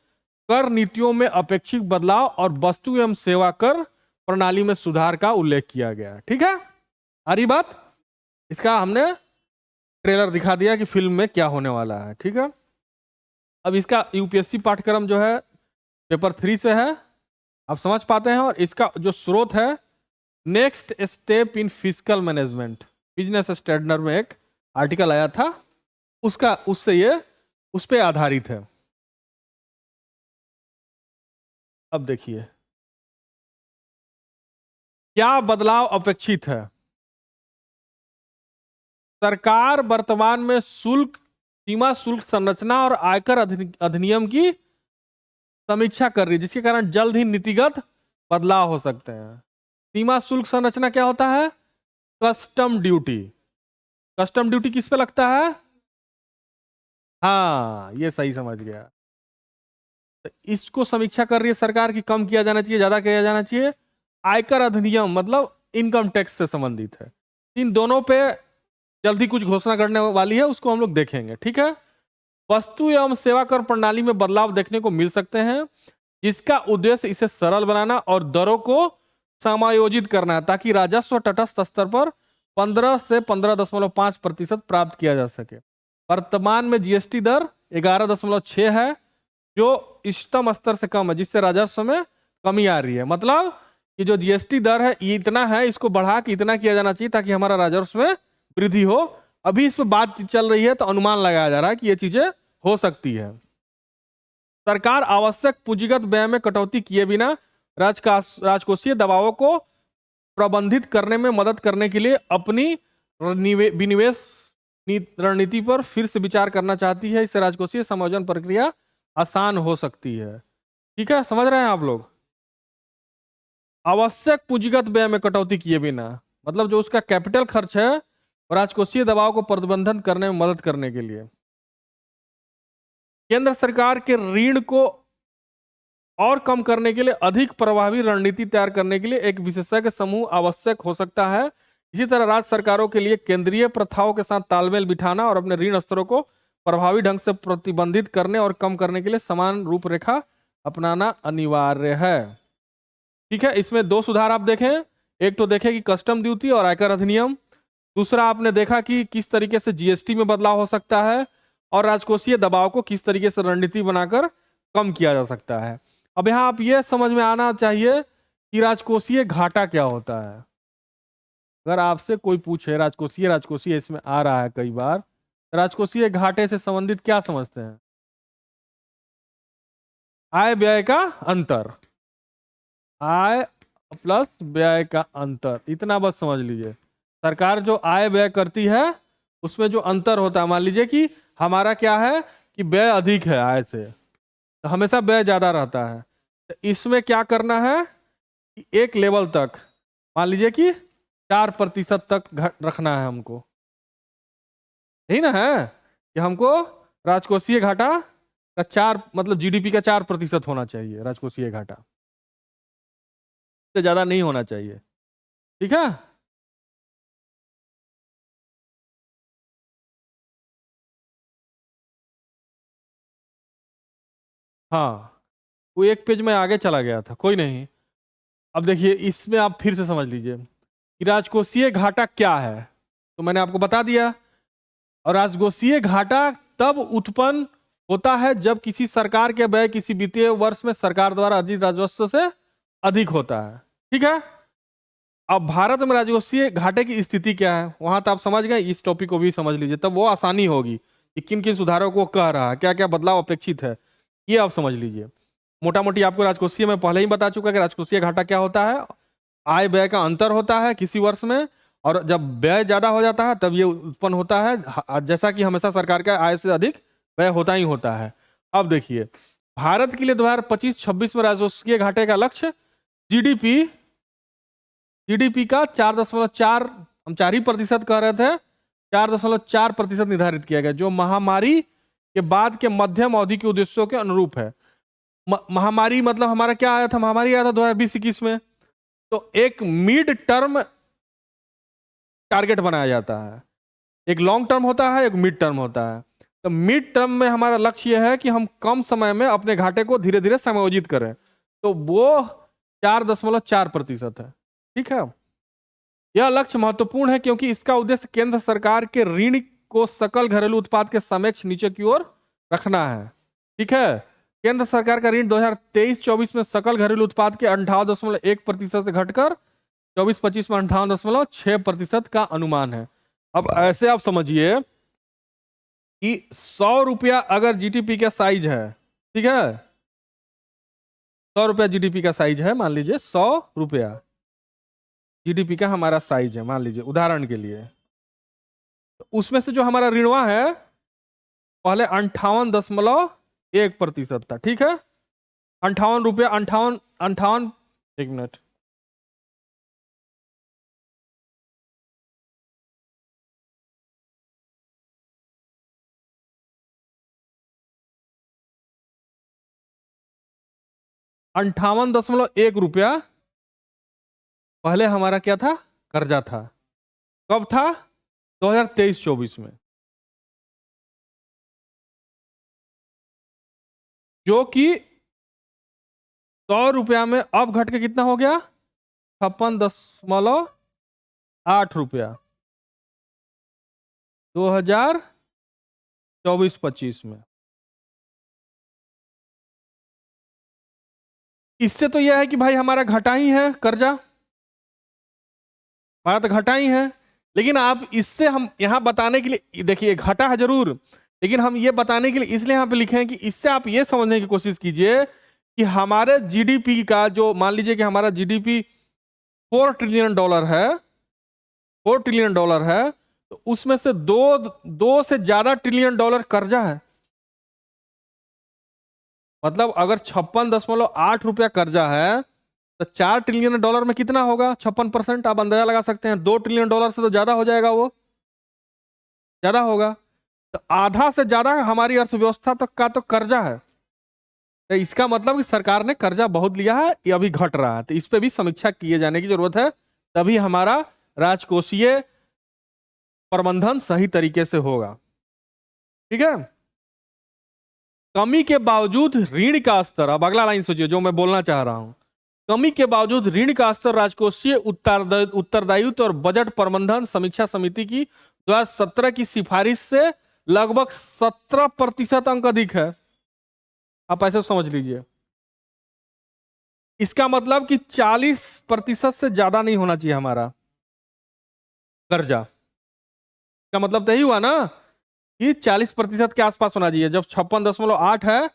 कर नीतियों में अपेक्षित बदलाव और वस्तु एवं सेवा कर प्रणाली में सुधार का उल्लेख किया गया है, ठीक है। आ रही बात? इसका हमने ट्रेलर दिखा दिया कि फिल्म में क्या होने वाला है, ठीक है। अब इसका यूपीएससी पाठ्यक्रम जो है पेपर 3 से है, आप समझ पाते हैं। और इसका जो स्रोत है, next step in fiscal management, business standard में एक आर्टिकल आया था, उससे ये उस पे आधारित है। अब देखिए क्या बदलाव अपेक्षित है। सरकार वर्तमान में सीमा शुल्क संरचना और आयकर अधिनियम की समीक्षा कर रही है, जिसके कारण जल्द ही नीतिगत बदलाव हो सकते हैं। सीमा शुल्क संरचना क्या होता है? Custom duty. कस्टम ड्यूटी किस पे लगता है? हाँ, ये सही समझ गया। तो इसको समीक्षा कर रही है सरकार कि कम किया जाना चाहिए, ज्यादा किया जाना चाहिए। आयकर अधिनियम मतलब इनकम टैक्स से संबंधित है। इन दोनों पे जल्दी कुछ घोषणा करने वाली है, उसको हम लोग देखेंगे। ठीक है। वस्तु एवं सेवा कर प्रणाली में बदलाव देखने को मिल सकते हैं, जिसका उद्देश्य इसे सरल बनाना और दरों को समायोजित करना है, ताकि राजस्व तटस्थ स्तर पर 15 से 15.5% प्राप्त किया जा सके। वर्तमान में जीएसटी दर 11.6 है, जो इष्टतम स्तर से कम है, जिससे राजस्व में कमी आ रही है। मतलब कि जो जीएसटी दर है ये इतना है, इसको बढ़ा के इतना किया जाना चाहिए ताकि हमारा राजस्व में वृद्धि हो। अभी इस पर बात चल रही है, तो अनुमान लगाया जा रहा है कि ये चीजें हो सकती है। सरकार आवश्यक पूंजीगत व्यय में कटौती किए बिना राजकोषीय दबावों को प्रबंधित करने में मदद करने के लिए अपनी विनिवेश रणनीति पर फिर से विचार करना चाहती है। इससे राजकोषीय समायोजन प्रक्रिया आसान हो सकती है। ठीक है, समझ रहे हैं आप लोग? आवश्यक पूंजीगत व्यय में कटौती किए बिना मतलब जो उसका कैपिटल खर्च है, राजकोषीय दबाव को प्रबंधन करने में मदद करने के लिए केंद्र सरकार के ऋण को और कम करने के लिए अधिक प्रभावी रणनीति तैयार करने के लिए एक विशेषज्ञ समूह आवश्यक हो सकता है। इसी तरह राज्य सरकारों के लिए केंद्रीय प्रथाओं के साथ तालमेल बिठाना और अपने ऋण स्तरों को प्रभावी ढंग से प्रतिबंधित करने और कम करने के लिए समान रूपरेखा अपनाना अनिवार्य है। ठीक है, इसमें दो सुधार आप देखें। एक तो देखें कि कस्टम ड्यूटी और आयकर अधिनियम, दूसरा आपने देखा कि किस तरीके से जीएसटी में बदलाव हो सकता है और राजकोषीय दबाव को किस तरीके से रणनीति बनाकर कम किया जा सकता है। अब यहां आप ये समझ में आना चाहिए कि राजकोषीय घाटा क्या होता है। अगर आपसे कोई पूछे राजकोषीय इसमें आ रहा है कई बार, राजकोषीय घाटे से संबंधित क्या समझते हैं? आय व्यय का अंतर, आय प्लस व्यय का अंतर, इतना बस समझ लीजिए। सरकार जो आय व्यय करती है उसमें जो अंतर होता है, मान लीजिए कि हमारा क्या है कि व्यय अधिक है आय से, तो हमेशा व्यय ज्यादा रहता है। तो इसमें क्या करना है कि एक लेवल तक, मान लीजिए कि 4% तक रखना है हमको, यही ना है कि हमको राजकोषीय घाटा का 4 मतलब जीडीपी का 4% होना चाहिए राजकोषीय घाटा, से ज्यादा नहीं होना चाहिए। ठीक है, हाँ वो एक पेज में आगे चला गया था, कोई नहीं। अब देखिए इसमें आप फिर से समझ लीजिए कि राजकोषीय घाटा क्या है, तो मैंने आपको बता दिया। और राजकोषीय घाटा तब उत्पन्न होता है जब किसी सरकार के व्यय किसी वित्तीय वर्ष में सरकार द्वारा अर्जित राजस्व से अधिक होता है। ठीक है, अब भारत में राजकोषीय घाटे की स्थिति क्या है वहां तो आप समझ गए, इस टॉपिक को भी समझ लीजिए, तब वो आसानी होगी कि किन किन सुधारों को कह रहा है, क्या क्या बदलाव अपेक्षित है, ये आप समझ लीजिए। मोटा मोटी आपको राजकोषीय में पहले ही बता चुका कि राजकोषीय घाटा क्या होता है। आय व्यय का अंतर होता है किसी वर्ष में, और जब व्यय ज्यादा हो जाता है तब ये उत्पन्न होता है, जैसा कि हमेशा सरकार का आय से अधिक व्यय होता ही होता है। अब देखिए भारत के लिए 2025-26 में राजकोषीय घाटे का लक्ष्य जीडीपी का 4.4, हम 4% कह रहे थे, 4.4% निर्धारित किया गया, जो महामारी के बाद के मध्यम अवधि के उद्देश्यों के अनुरूप है। महामारी मतलब हमारा क्या आया था, महामारी आया था 2020-21 में, तो एक मिड टर्म टारगेट बनाया जाता है। एक लॉन्ग टर्म होता है, एक मिड टर्म होता है। तो मिड टर्म में हमारा लक्ष्य यह है कि हम कम समय में अपने घाटे को धीरे धीरे समायोजित करें, तो वो 4.4% है। ठीक है, यह लक्ष्य महत्वपूर्ण है क्योंकि इसका उद्देश्य केंद्र सरकार के ऋण को सकल घरेलू उत्पाद के समक्ष नीचे की ओर रखना है। ठीक है, केंद्र सरकार का ऋण 2023-24 में सकल घरेलू उत्पाद के 58.1% से घटकर 24-25 में 58.6% का अनुमान है। अब ऐसे आप समझिए कि 100 रुपया अगर जीडीपी का साइज है, ठीक है, 100 रुपया जीडीपी का साइज है, मान लीजिए 100 रुपया जीडीपी का हमारा साइज है, मान लीजिए उदाहरण के लिए, तो उसमें से जो हमारा ऋणवा है पहले 58.1% था। ठीक है, 58 रुपया 58 एक मिनट। ₹58.1 पहले हमारा क्या था, कर्जा था। कब था? 2023-24 में, जो कि ₹100 में अब घट के कितना हो गया, ₹56.8 2024-25 में। इससे तो यह है कि भाई हमारा घटा ही है कर्जा, हमारा तो घटा ही है। लेकिन आप इससे हम यहां बताने के लिए, देखिए घटा है जरूर, लेकिन हम ये बताने के लिए इसलिए यहां पे लिखे हैं कि इससे आप ये समझने की कोशिश कीजिए कि हमारे जीडीपी का जो, मान लीजिए कि हमारा जीडीपी $4 ट्रिलियन है, $4 ट्रिलियन है, तो उसमें से दो से ज्यादा $1 ट्रिलियन कर्जा है। मतलब अगर ₹56.8 कर्जा है तो $4 ट्रिलियन में कितना होगा, 56%। आप अंदाजा लगा सकते हैं, $2 ट्रिलियन से तो ज्यादा हो जाएगा, वो ज्यादा होगा। तो आधा से ज्यादा हमारी अर्थव्यवस्था तक का तो कर्जा है। तो इसका मतलब कि सरकार ने कर्जा बहुत लिया है, ये अभी घट रहा है, तो इस पे भी समीक्षा किए जाने की जरूरत है, तभी हमारा राजकोषीय प्रबंधन सही तरीके से होगा। ठीक है। कमी के बावजूद ऋण का स्तर, अब अगला लाइन सोचिए जो मैं बोलना चाह रहा हूं, कमी के बावजूद ऋण का स्तर राजकोषीय उत्तरदायित्व और बजट प्रबंधन समीक्षा समिति की 2017 की सिफारिश से लगभग 17% अंक अधिक है। आप ऐसे समझ लीजिए, इसका मतलब कि 40% से ज्यादा नहीं होना चाहिए हमारा कर्जा। का मतलब तो यही हुआ ना कि 40% के आसपास होना चाहिए। जब 56.8 है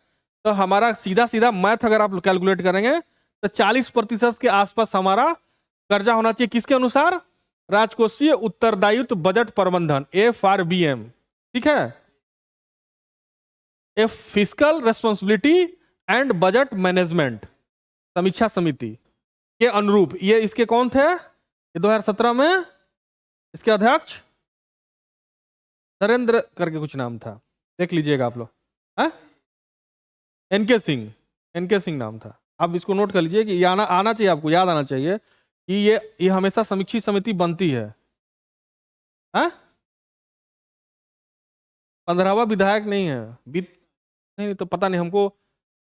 तो हमारा सीधा सीधा मैथ अगर आप कैलकुलेट करेंगे तो 40% के आसपास हमारा कर्जा होना चाहिए। किसके अनुसार? राजकोषीय उत्तरदायित्व बजट प्रबंधन, FRBM। ठीक है, fiscal responsibility and budget management समीक्षा समिति के अनुरूप। ये इसके कौन थे? ये 2017 में इसके अध्यक्ष नरेंद्र करके कुछ नाम था, देख लीजिएगा आप लोग। एनके सिंह, एनके सिंह नाम था। आप इसको नोट कर लीजिए कि ये आना चाहिए, आपको याद आना चाहिए कि ये हमेशा समीक्षा समिति बनती है। 15वां विधायक नहीं है, नहीं तो पता नहीं हमको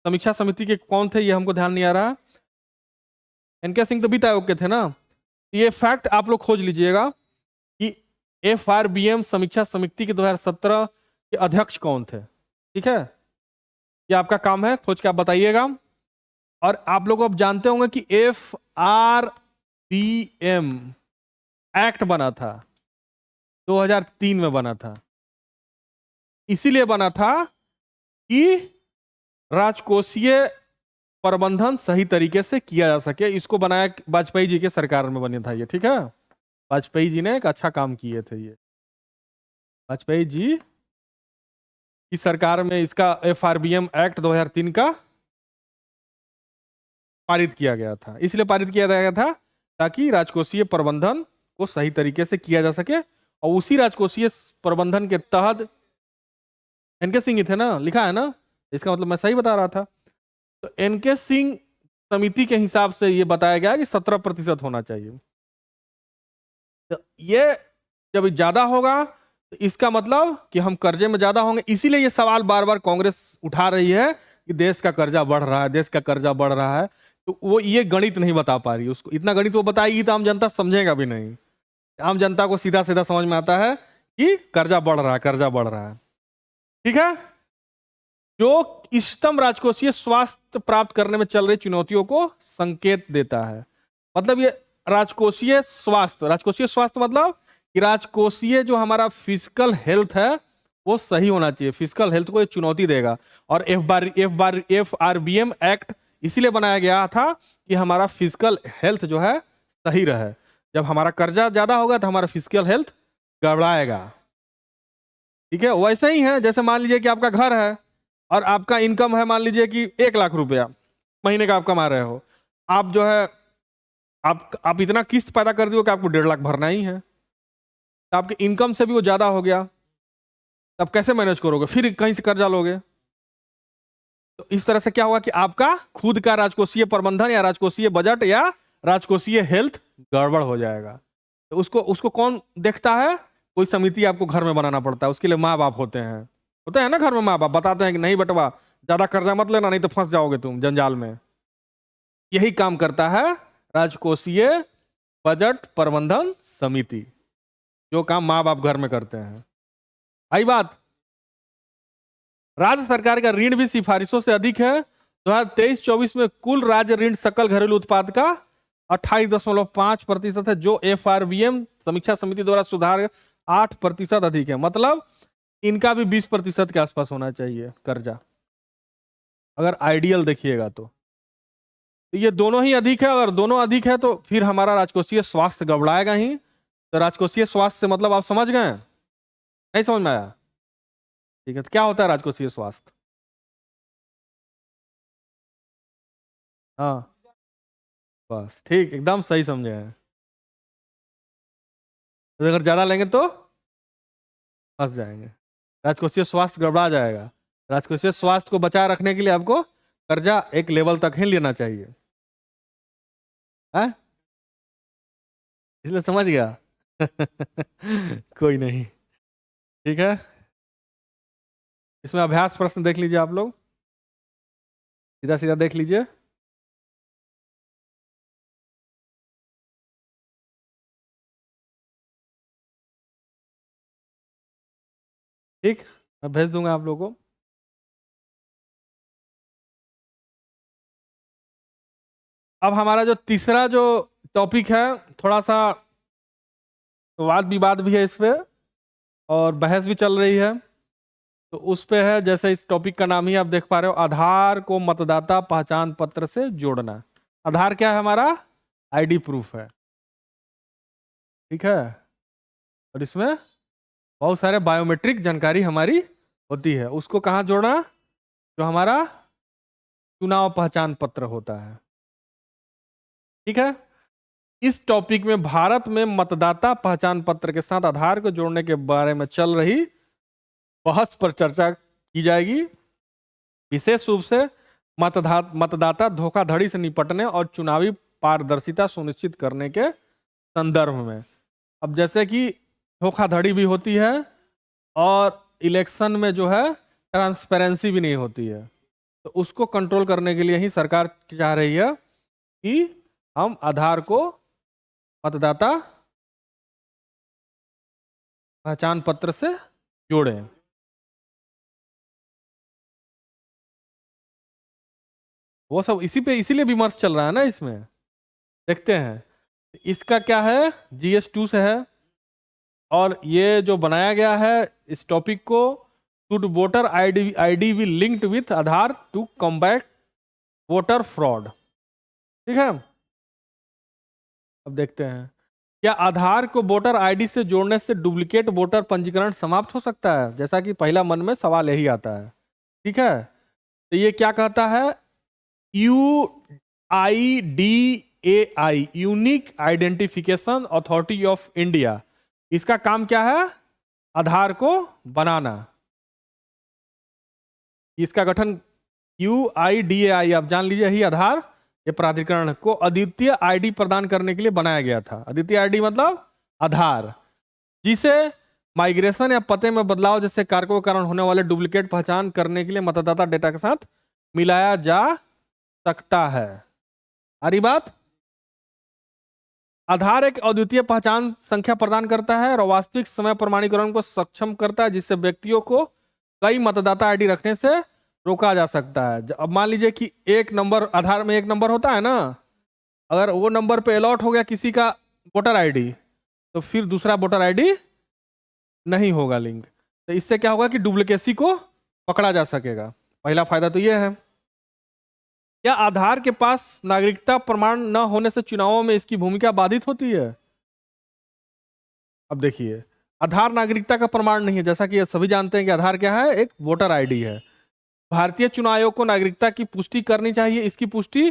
समीक्षा समिति के कौन थे, ये हमको ध्यान नहीं आ रहा। एनके सिंह तो वित्त आयोग के थे ना। ये फैक्ट आप लोग खोज लीजिएगा कि FRBM समीक्षा समिति के 2017 के अध्यक्ष कौन थे। ठीक है, ये आपका काम है, खोज के आप बताइएगा। और आप लोग अब जानते होंगे कि FRBM एक्ट बना था 2003 में, बना था इसीलिए बना था कि राजकोषीय प्रबंधन सही तरीके से किया जा सके। इसको बनाया वाजपेयी जी के सरकार में बना था ये। ठीक है, वाजपेयी जी ने एक अच्छा काम किए थे। ये वाजपेयी जी की सरकार में इसका FRBM एक्ट 2003 का पारित किया गया था। इसलिए पारित किया गया था ताकि राजकोषीय प्रबंधन को सही तरीके से किया जा सके। और उसी राजकोषीय प्रबंधन के तहत एनके सिंह ही थे ना, लिखा है ना, इसका मतलब मैं सही बता रहा था। तो एनके सिंह समिति के हिसाब से ये बताया गया कि 17% होना चाहिए। तो ये जब ज्यादा होगा तो इसका मतलब कि हम कर्जे में ज्यादा होंगे। इसीलिए ये सवाल बार बार कांग्रेस उठा रही है कि देश का कर्जा बढ़ रहा है, देश का कर्जा बढ़ रहा है। तो वो ये गणित नहीं बता पा रही, उसको इतना गणित वो बताएगी तो आम जनता समझेगा भी नहीं। आम जनता को सीधा सीधा समझ में आता है कि कर्जा बढ़ रहा है, कर्जा बढ़ रहा है। ठीक है, जो इष्टतम राजकोषीय स्वास्थ्य प्राप्त करने में चल रही चुनौतियों को संकेत देता है। मतलब ये राजकोषीय स्वास्थ्य मतलब कि राजकोषीय जो हमारा फिजिकल हेल्थ है वो सही होना चाहिए। फिजिकल हेल्थ को ये चुनौती देगा। और FRBM एक्ट इसीलिए बनाया गया था कि हमारा फिजिकल हेल्थ जो है सही रहे। जब हमारा कर्जा ज्यादा होगा तो हमारा फिजिकल हेल्थ गड़बड़ाएगा। ठीक है, वैसे ही है जैसे मान लीजिए कि आपका घर है और आपका इनकम है मान लीजिए कि 1 लाख रुपया महीने का आप कमा रहे हो, आप जो है आप इतना किस्त पैदा कर दियो कि आपको 1.5 लाख भरना ही है, तो आपके इनकम से भी वो ज्यादा हो गया, तब कैसे मैनेज करोगे? फिर कहीं से कर्जा लोगे। तो इस तरह से क्या होगा कि आपका खुद का राजकोषीय प्रबंधन या राजकोषीय बजट या राजकोषीय हेल्थ गड़बड़ हो जाएगा। तो उसको उसको कौन देखता है? कोई समिति आपको घर में बनाना पड़ता है, उसके लिए माँ बाप होते हैं ना घर में, माँ बाप बताते हैं कि नहीं बेटवा ज्यादा कर्जा मत लेना, नहीं तो फंस जाओगे तुम जंजाल में। यही काम करता है राजकोषीय बजट प्रबंधन समिति, जो काम माँ बाप घर में करते हैं। आई बात। राज्य सरकार का ऋण भी सिफारिशों से अधिक है। 2023-24 में कुल राज्य ऋण सकल घरेलू उत्पाद का 28.5% है, जो FRBM समीक्षा समिति द्वारा सुधार 8% अधिक है। मतलब इनका भी 20% के आसपास होना चाहिए कर्जा, अगर आइडियल देखिएगा तो। ये दोनों ही अधिक है, अगर दोनों अधिक है तो फिर हमारा राजकोषीय स्वास्थ्य गड़बड़ाएगा ही। तो राजकोषीय स्वास्थ्य से मतलब आप समझ गए? नहीं समझ में आया? ठीक है, तो क्या होता है राजकोषीय स्वास्थ्य? हाँ बस ठीक, एकदम सही समझे हैं। अगर ज्यादा लेंगे तो फंस जाएंगे, राजकोषीय स्वास्थ्य गड़बड़ा जाएगा। राजकोषीय स्वास्थ्य को बचाए रखने के लिए आपको कर्जा एक लेवल तक ही लेना चाहिए है? इसलिए समझ गया। कोई नहीं, ठीक है। इसमें अभ्यास प्रश्न देख लीजिए आप लोग, सीधा सीधा देख लीजिए। ठीक, मैं भेज दूंगा आप लोगों को। अब हमारा जो तीसरा जो टॉपिक है, थोड़ा सा वाद विवाद भी है इस पे और बहस भी चल रही है। तो उस पे है, जैसे इस टॉपिक का नाम ही आप देख पा रहे हो, आधार को मतदाता पहचान पत्र से जोड़ना। आधार क्या है? हमारा आईडी प्रूफ है, ठीक है। और इसमें बहुत सारे बायोमेट्रिक जानकारी हमारी होती है, उसको कहाँ जोड़ना? जो हमारा चुनाव पहचान पत्र होता है, ठीक है। इस टॉपिक में भारत में मतदाता पहचान पत्र के साथ आधार को जोड़ने के बारे में चल रही बहस पर चर्चा की जाएगी। विशेष रूप से मतदाता धोखाधड़ी से निपटने और चुनावी पारदर्शिता सुनिश्चित करने के संदर्भ में। अब जैसे कि धोखाधड़ी भी होती है और इलेक्शन में जो है ट्रांसपेरेंसी भी नहीं होती है, तो उसको कंट्रोल करने के लिए ही सरकार चाह रही है कि हम आधार को मतदाता पहचान पत्र से जोड़ें। वो सब इसीलिए विमर्श चल रहा है ना इसमें। देखते हैं इसका क्या है, GS2 से है। और ये जो बनाया गया है इस टॉपिक को, should voter ID be linked with Aadhaar to combat voter fraud, ठीक है। अब देखते हैं, क्या आधार को वोटर आईडी से जोड़ने से डुप्लीकेट वोटर पंजीकरण समाप्त हो सकता है? जैसा कि पहला मन में सवाल यही आता है, ठीक है। तो ये क्या कहता है, UIDAI unique identification authority of India, इसका काम क्या है? आधार को बनाना। इसका गठन UIDAI, आप जान लीजिए, ही आधार ये प्राधिकरण को अद्वितीय आईडी प्रदान करने के लिए बनाया गया था। अद्वितीय आईडी मतलब आधार, जिसे माइग्रेशन या पते में बदलाव जैसे कारकों के कारण होने वाले डुप्लीकेट पहचान करने के लिए मतदाता डेटा के साथ मिलाया जा सकता है। आ रही बात? आधार एक अद्वितीय पहचान संख्या प्रदान करता है और वास्तविक समय प्रमाणीकरण को सक्षम करता है, जिससे व्यक्तियों को कई मतदाता आईडी रखने से रोका जा सकता है। अब मान लीजिए कि एक नंबर, आधार में एक नंबर होता है ना, अगर वो नंबर पे अलॉट हो गया किसी का वोटर आईडी, तो फिर दूसरा वोटर आईडी नहीं होगा लिंक। तो इससे क्या होगा कि डुप्लीकेसी को पकड़ा जा सकेगा। पहला फायदा तो ये है। क्या आधार के पास नागरिकता प्रमाण न होने से चुनावों में इसकी भूमिका बाधित होती है? अब देखिए, आधार नागरिकता का प्रमाण नहीं है, जैसा कि सभी जानते हैं कि आधार क्या है? एक वोटर आईडी है। भारतीय चुनाव आयोग को नागरिकता की पुष्टि करनी चाहिए। इसकी पुष्टि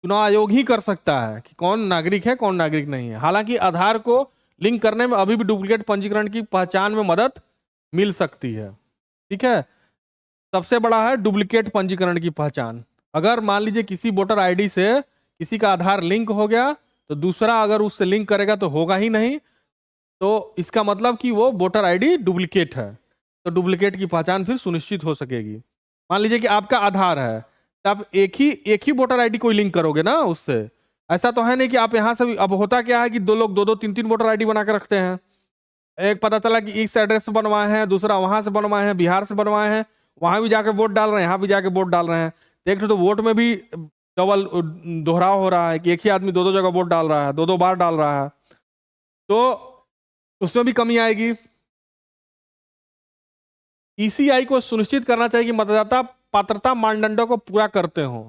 चुनाव आयोग ही कर सकता है कि कौन नागरिक है कौन नागरिक नहीं है। हालांकि आधार को लिंक करने में अभी भी डुप्लीकेट पंजीकरण की पहचान में मदद मिल सकती है। ठीक है, सबसे बड़ा है डुप्लीकेट पंजीकरण की पहचान। अगर मान लीजिए किसी वोटर आईडी से किसी का आधार लिंक हो गया तो दूसरा अगर उससे लिंक करेगा तो होगा ही नहीं, तो इसका मतलब कि वो वोटर आईडी डुप्लीकेट है, तो डुप्लीकेट की पहचान फिर सुनिश्चित हो सकेगी। मान लीजिए कि आपका आधार है तो आप एक ही वोटर आईडी कोई लिंक करोगे ना उससे। ऐसा तो है नहीं कि आप यहाँ से भी, अब होता क्या है कि दो लोग दो दो तीन तीन वोटर आईडी बना के रखते हैं। एक पता चला कि इस एड्रेस से बनवाए हैं, दूसरा वहां से बनवाए हैं, बिहार से बनवाए हैं, वहां भी जाके वोट डाल रहे हैं, यहाँ भी जाके वोट डाल रहे हैं। देख तो वोट में भी डबल दोहराव हो रहा है कि एक ही आदमी दो दो जगह वोट डाल रहा है, दो दो बार डाल रहा है, तो उसमें भी कमी आएगी। ईसीआई को सुनिश्चित करना चाहिए कि मतदाता पात्रता मानदंडों को पूरा करते हो।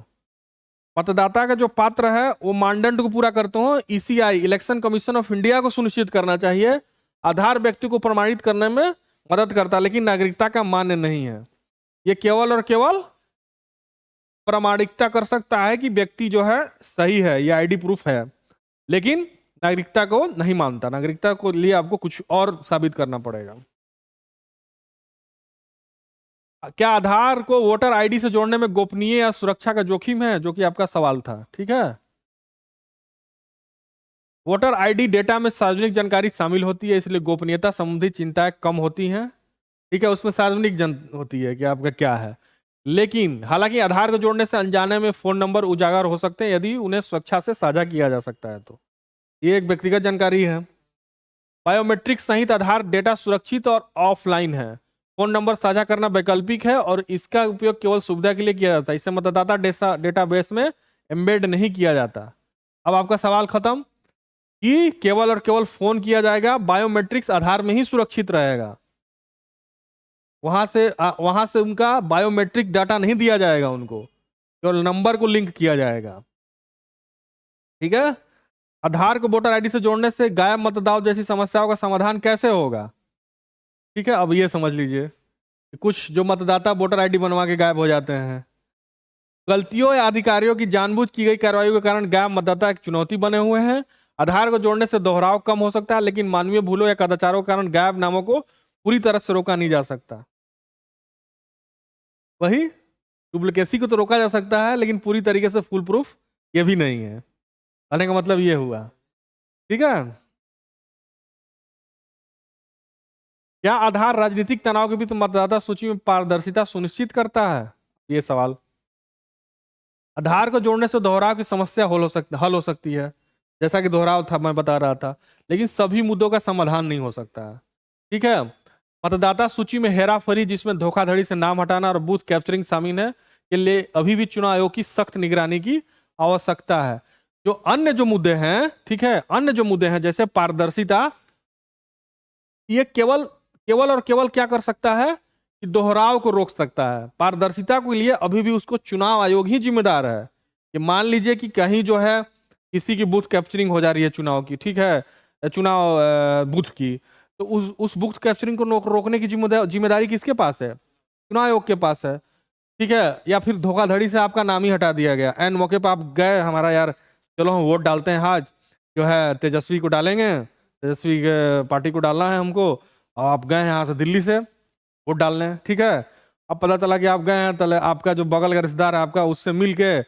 मतदाता का जो पात्र है वो मानदंड को पूरा करते हो। ECI election commission of India को सुनिश्चित करना चाहिए। आधार व्यक्ति को प्रमाणित करने में मदद करता है लेकिन नागरिकता का मान्य नहीं है। ये केवल और केवल प्रामाणिकता कर सकता है कि व्यक्ति जो है सही है, ये आईडी प्रूफ है, लेकिन नागरिकता को नहीं मानता। नागरिकता को लिए आपको कुछ और साबित करना पड़ेगा। क्या आधार को वोटर आईडी से जोड़ने में गोपनीय या सुरक्षा का जोखिम है, जो कि आपका सवाल था। ठीक है, वोटर आईडी डेटा में सार्वजनिक जानकारी शामिल होती है, इसलिए गोपनीयता संबंधी चिंताएं कम होती हैं। ठीक है, उसमें सार्वजनिक जन होती है कि आपका क्या है। लेकिन हालांकि आधार को जोड़ने से अनजाने में फोन नंबर उजागर हो सकते हैं यदि उन्हें सुरक्षा से साझा किया जा सकता है तो। ये एक व्यक्तिगत जानकारी है। बायोमेट्रिक सहित आधार डेटा सुरक्षित और ऑफलाइन है। फोन नंबर साझा करना वैकल्पिक है और इसका उपयोग केवल सुविधा के लिए किया जाता है। इसे मतदाता डेटाबेस में एम्बेड नहीं किया जाता। अब आपका सवाल खत्म कि केवल और केवल फोन किया जाएगा, बायोमेट्रिक्स आधार में ही सुरक्षित रहेगा। वहां से उनका बायोमेट्रिक डाटा नहीं दिया जाएगा, उनको केवल नंबर को लिंक किया जाएगा। ठीक है, आधार को वोटर आईडी से जोड़ने से गायब मतदाताओं जैसी समस्याओं का समाधान कैसे होगा। ठीक है, अब ये समझ लीजिए कि कुछ जो मतदाता वोटर आईडी बनवा के गायब हो जाते हैं, गलतियों या अधिकारियों की जानबूझ की गई कार्रवाई के कारण गायब मतदाता एक चुनौती बने हुए हैं। आधार को जोड़ने से दोहराव कम हो सकता है, लेकिन मानवीय भूलों या कदाचारों के कारण गायब नामों को पूरी तरह से रोका नहीं जा सकता। वही डुप्लीकेसी को तो रोका जा सकता है, लेकिन पूरी तरीके से फुल प्रूफ ये भी नहीं है। कहने का मतलब ये हुआ। ठीक है, क्या आधार राजनीतिक तनाव के बीच मतदाता सूची में पारदर्शिता सुनिश्चित करता है, ये सवाल। आधार को जोड़ने से दोहराव की समस्या हल हो सकती है, जैसा कि दोहराव था मैं बता रहा था, लेकिन सभी मुद्दों का समाधान नहीं हो सकता है। ठीक है, मतदाता सूची में हेराफेरी जिसमें धोखाधड़ी से नाम हटाना और बूथ कैप्चरिंग शामिल है के लिए अभी भी चुनाव आयोग की सख्त निगरानी की आवश्यकता है। जो अन्य जो मुद्दे हैं, ठीक है, अन्य जो मुद्दे हैं जैसे पारदर्शिता, ये केवल केवल और केवल क्या कर सकता है कि दोहराव को रोक सकता है। पारदर्शिता के लिए अभी भी उसको चुनाव आयोग ही जिम्मेदार है। कि मान लीजिए कि कहीं जो है किसी की बूथ कैप्चरिंग हो जा रही है चुनाव की, ठीक है, चुनाव बूथ की, तो उस बूथ कैप्चरिंग को रोकने की जिम्मेदारी किसके पास है, चुनाव आयोग के पास है। ठीक है, या फिर धोखाधड़ी से आपका नाम ही हटा दिया गया, एन मौके पर आप गए, हमारा यार चलो हम वोट डालते हैं, आज जो है तेजस्वी को डालेंगे, तेजस्वी पार्टी को डालना है हमको, और आप गए हैं यहाँ से दिल्ली से वोट डालने। ठीक है, अब पता चला कि आप गए हैं, तो आपका जो बगल का रिश्तेदार है आपका, उससे मिल के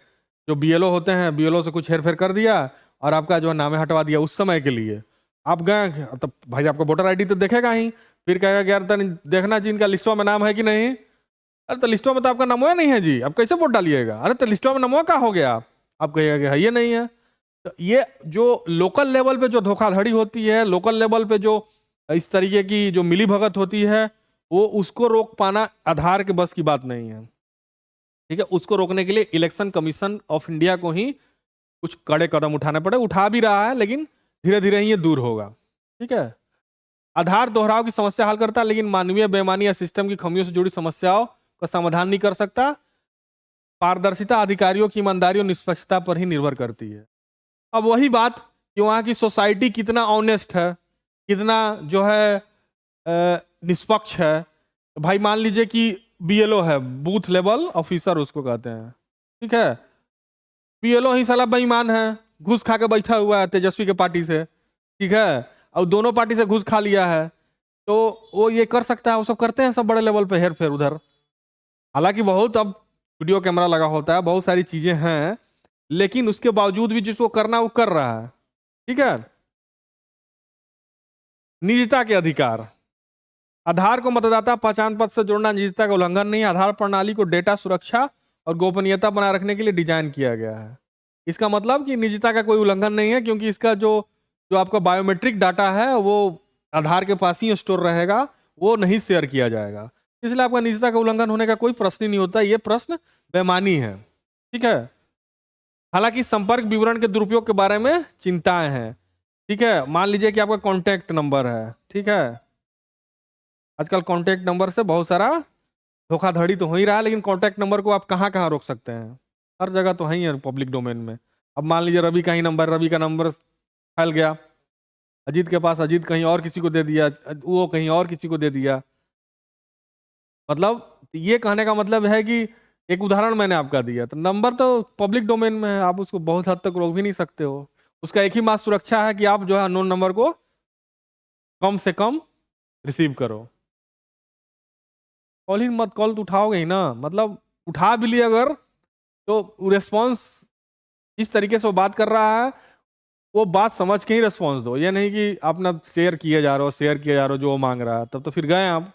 जो बीएलओ होते हैं, बीएलओ से कुछ हेरफेर कर दिया और आपका जो नाम हटवा दिया उस समय के लिए। आप गए तो भाई आपका वोटर आईडी तो देखेगा ही, फिर कहेगा कि यार तनी देखना जी इनका लिस्टों में नाम है कि नहीं। अरे तो लिस्टों में तो आपका नाम नहीं है जी, आप कैसे वोट डालिएगा। अरे तो लिस्टों में नाम का हो गया, आप कहिएगा कि है ये नहीं है। तो ये जो लोकल लेवल पे जो धोखाधड़ी होती है, लोकल लेवल पे जो इस तरीके की जो मिली भगत होती है, वो उसको रोक पाना आधार के बस की बात नहीं है। ठीक है, उसको रोकने के लिए इलेक्शन कमीशन ऑफ इंडिया को ही कुछ कड़े कदम उठाने पड़े, उठा भी रहा है, लेकिन धीरे धीरे ही ये दूर होगा। ठीक है, आधार दोहराव की समस्या हल करता है, लेकिन मानवीय बेईमानी या सिस्टम की खामियों से जुड़ी समस्याओं का समाधान नहीं कर सकता। पारदर्शिता अधिकारियों की ईमानदारी और निष्पक्षता पर ही निर्भर करती है। अब वही बात कि वहाँ की सोसाइटी कितना ऑनेस्ट है, कितना जो है निष्पक्ष है। भाई मान लीजिए कि बीएलओ है, बूथ लेवल ऑफिसर उसको कहते हैं, ठीक है, बीएलओ ही साला बेईमान है, घूस खा के बैठा हुआ है तेजस्वी के पार्टी से, ठीक है, और दोनों पार्टी से घूस खा लिया है, तो वो ये कर सकता है, वो सब करते हैं सब बड़े लेवल पे हेर फेर उधर। हालांकि बहुत अब वीडियो कैमरा लगा होता है, बहुत सारी चीजें हैं, लेकिन उसके बावजूद भी जिसको करना वो कर रहा है, ठीक है। निजता के अधिकार, आधार को मतदाता पहचान पत्र से जोड़ना निजता का उल्लंघन नहीं। आधार प्रणाली को डेटा सुरक्षा और गोपनीयता बनाए रखने के लिए डिजाइन किया गया है। इसका मतलब कि निजता का कोई उल्लंघन नहीं है, क्योंकि इसका जो जो आपका बायोमेट्रिक डाटा है वो आधार के पास ही स्टोर रहेगा, वो नहीं शेयर किया जाएगा, इसलिए आपका निजता का उल्लंघन होने का कोई प्रश्न ही नहीं होता। ये प्रश्न बेमानी है, ठीक है। हालांकि संपर्क विवरण के दुरुपयोग के बारे में चिंताएं हैं, ठीक है। मान लीजिए कि आपका कॉन्टैक्ट नंबर है, ठीक है, आजकल कॉन्टैक्ट नंबर से बहुत सारा धोखाधड़ी तो हो ही रहा है, लेकिन कॉन्टैक्ट नंबर को आप कहाँ कहाँ रोक सकते हैं, हर जगह तो है ही है पब्लिक डोमेन में। अब मान लीजिए रवि का ही नंबर, रवि का नंबर फैल गया अजीत के पास, अजीत कहीं और किसी को दे दिया, वो कहीं और किसी को दे दिया। मतलब ये कहने का मतलब है कि एक उदाहरण मैंने आपका दिया, तो नंबर तो पब्लिक डोमेन में है, आप उसको बहुत हद तक रोक भी नहीं सकते हो। उसका एक ही मात्र सुरक्षा है कि आप जो है अननोन नंबर को कम से कम रिसीव करो। कॉल ही मत, कॉल तो उठाओगे ही ना, मतलब उठा भी लिया अगर तो रिस्पॉन्स इस तरीके से वो बात कर रहा है, वो बात समझ के ही रिस्पॉन्स दो, ये नहीं कि आप ना शेयर किए जा रहे हो, शेयर किए जा रहे हो जो वो मांग रहा है, तब तो फिर गए आप।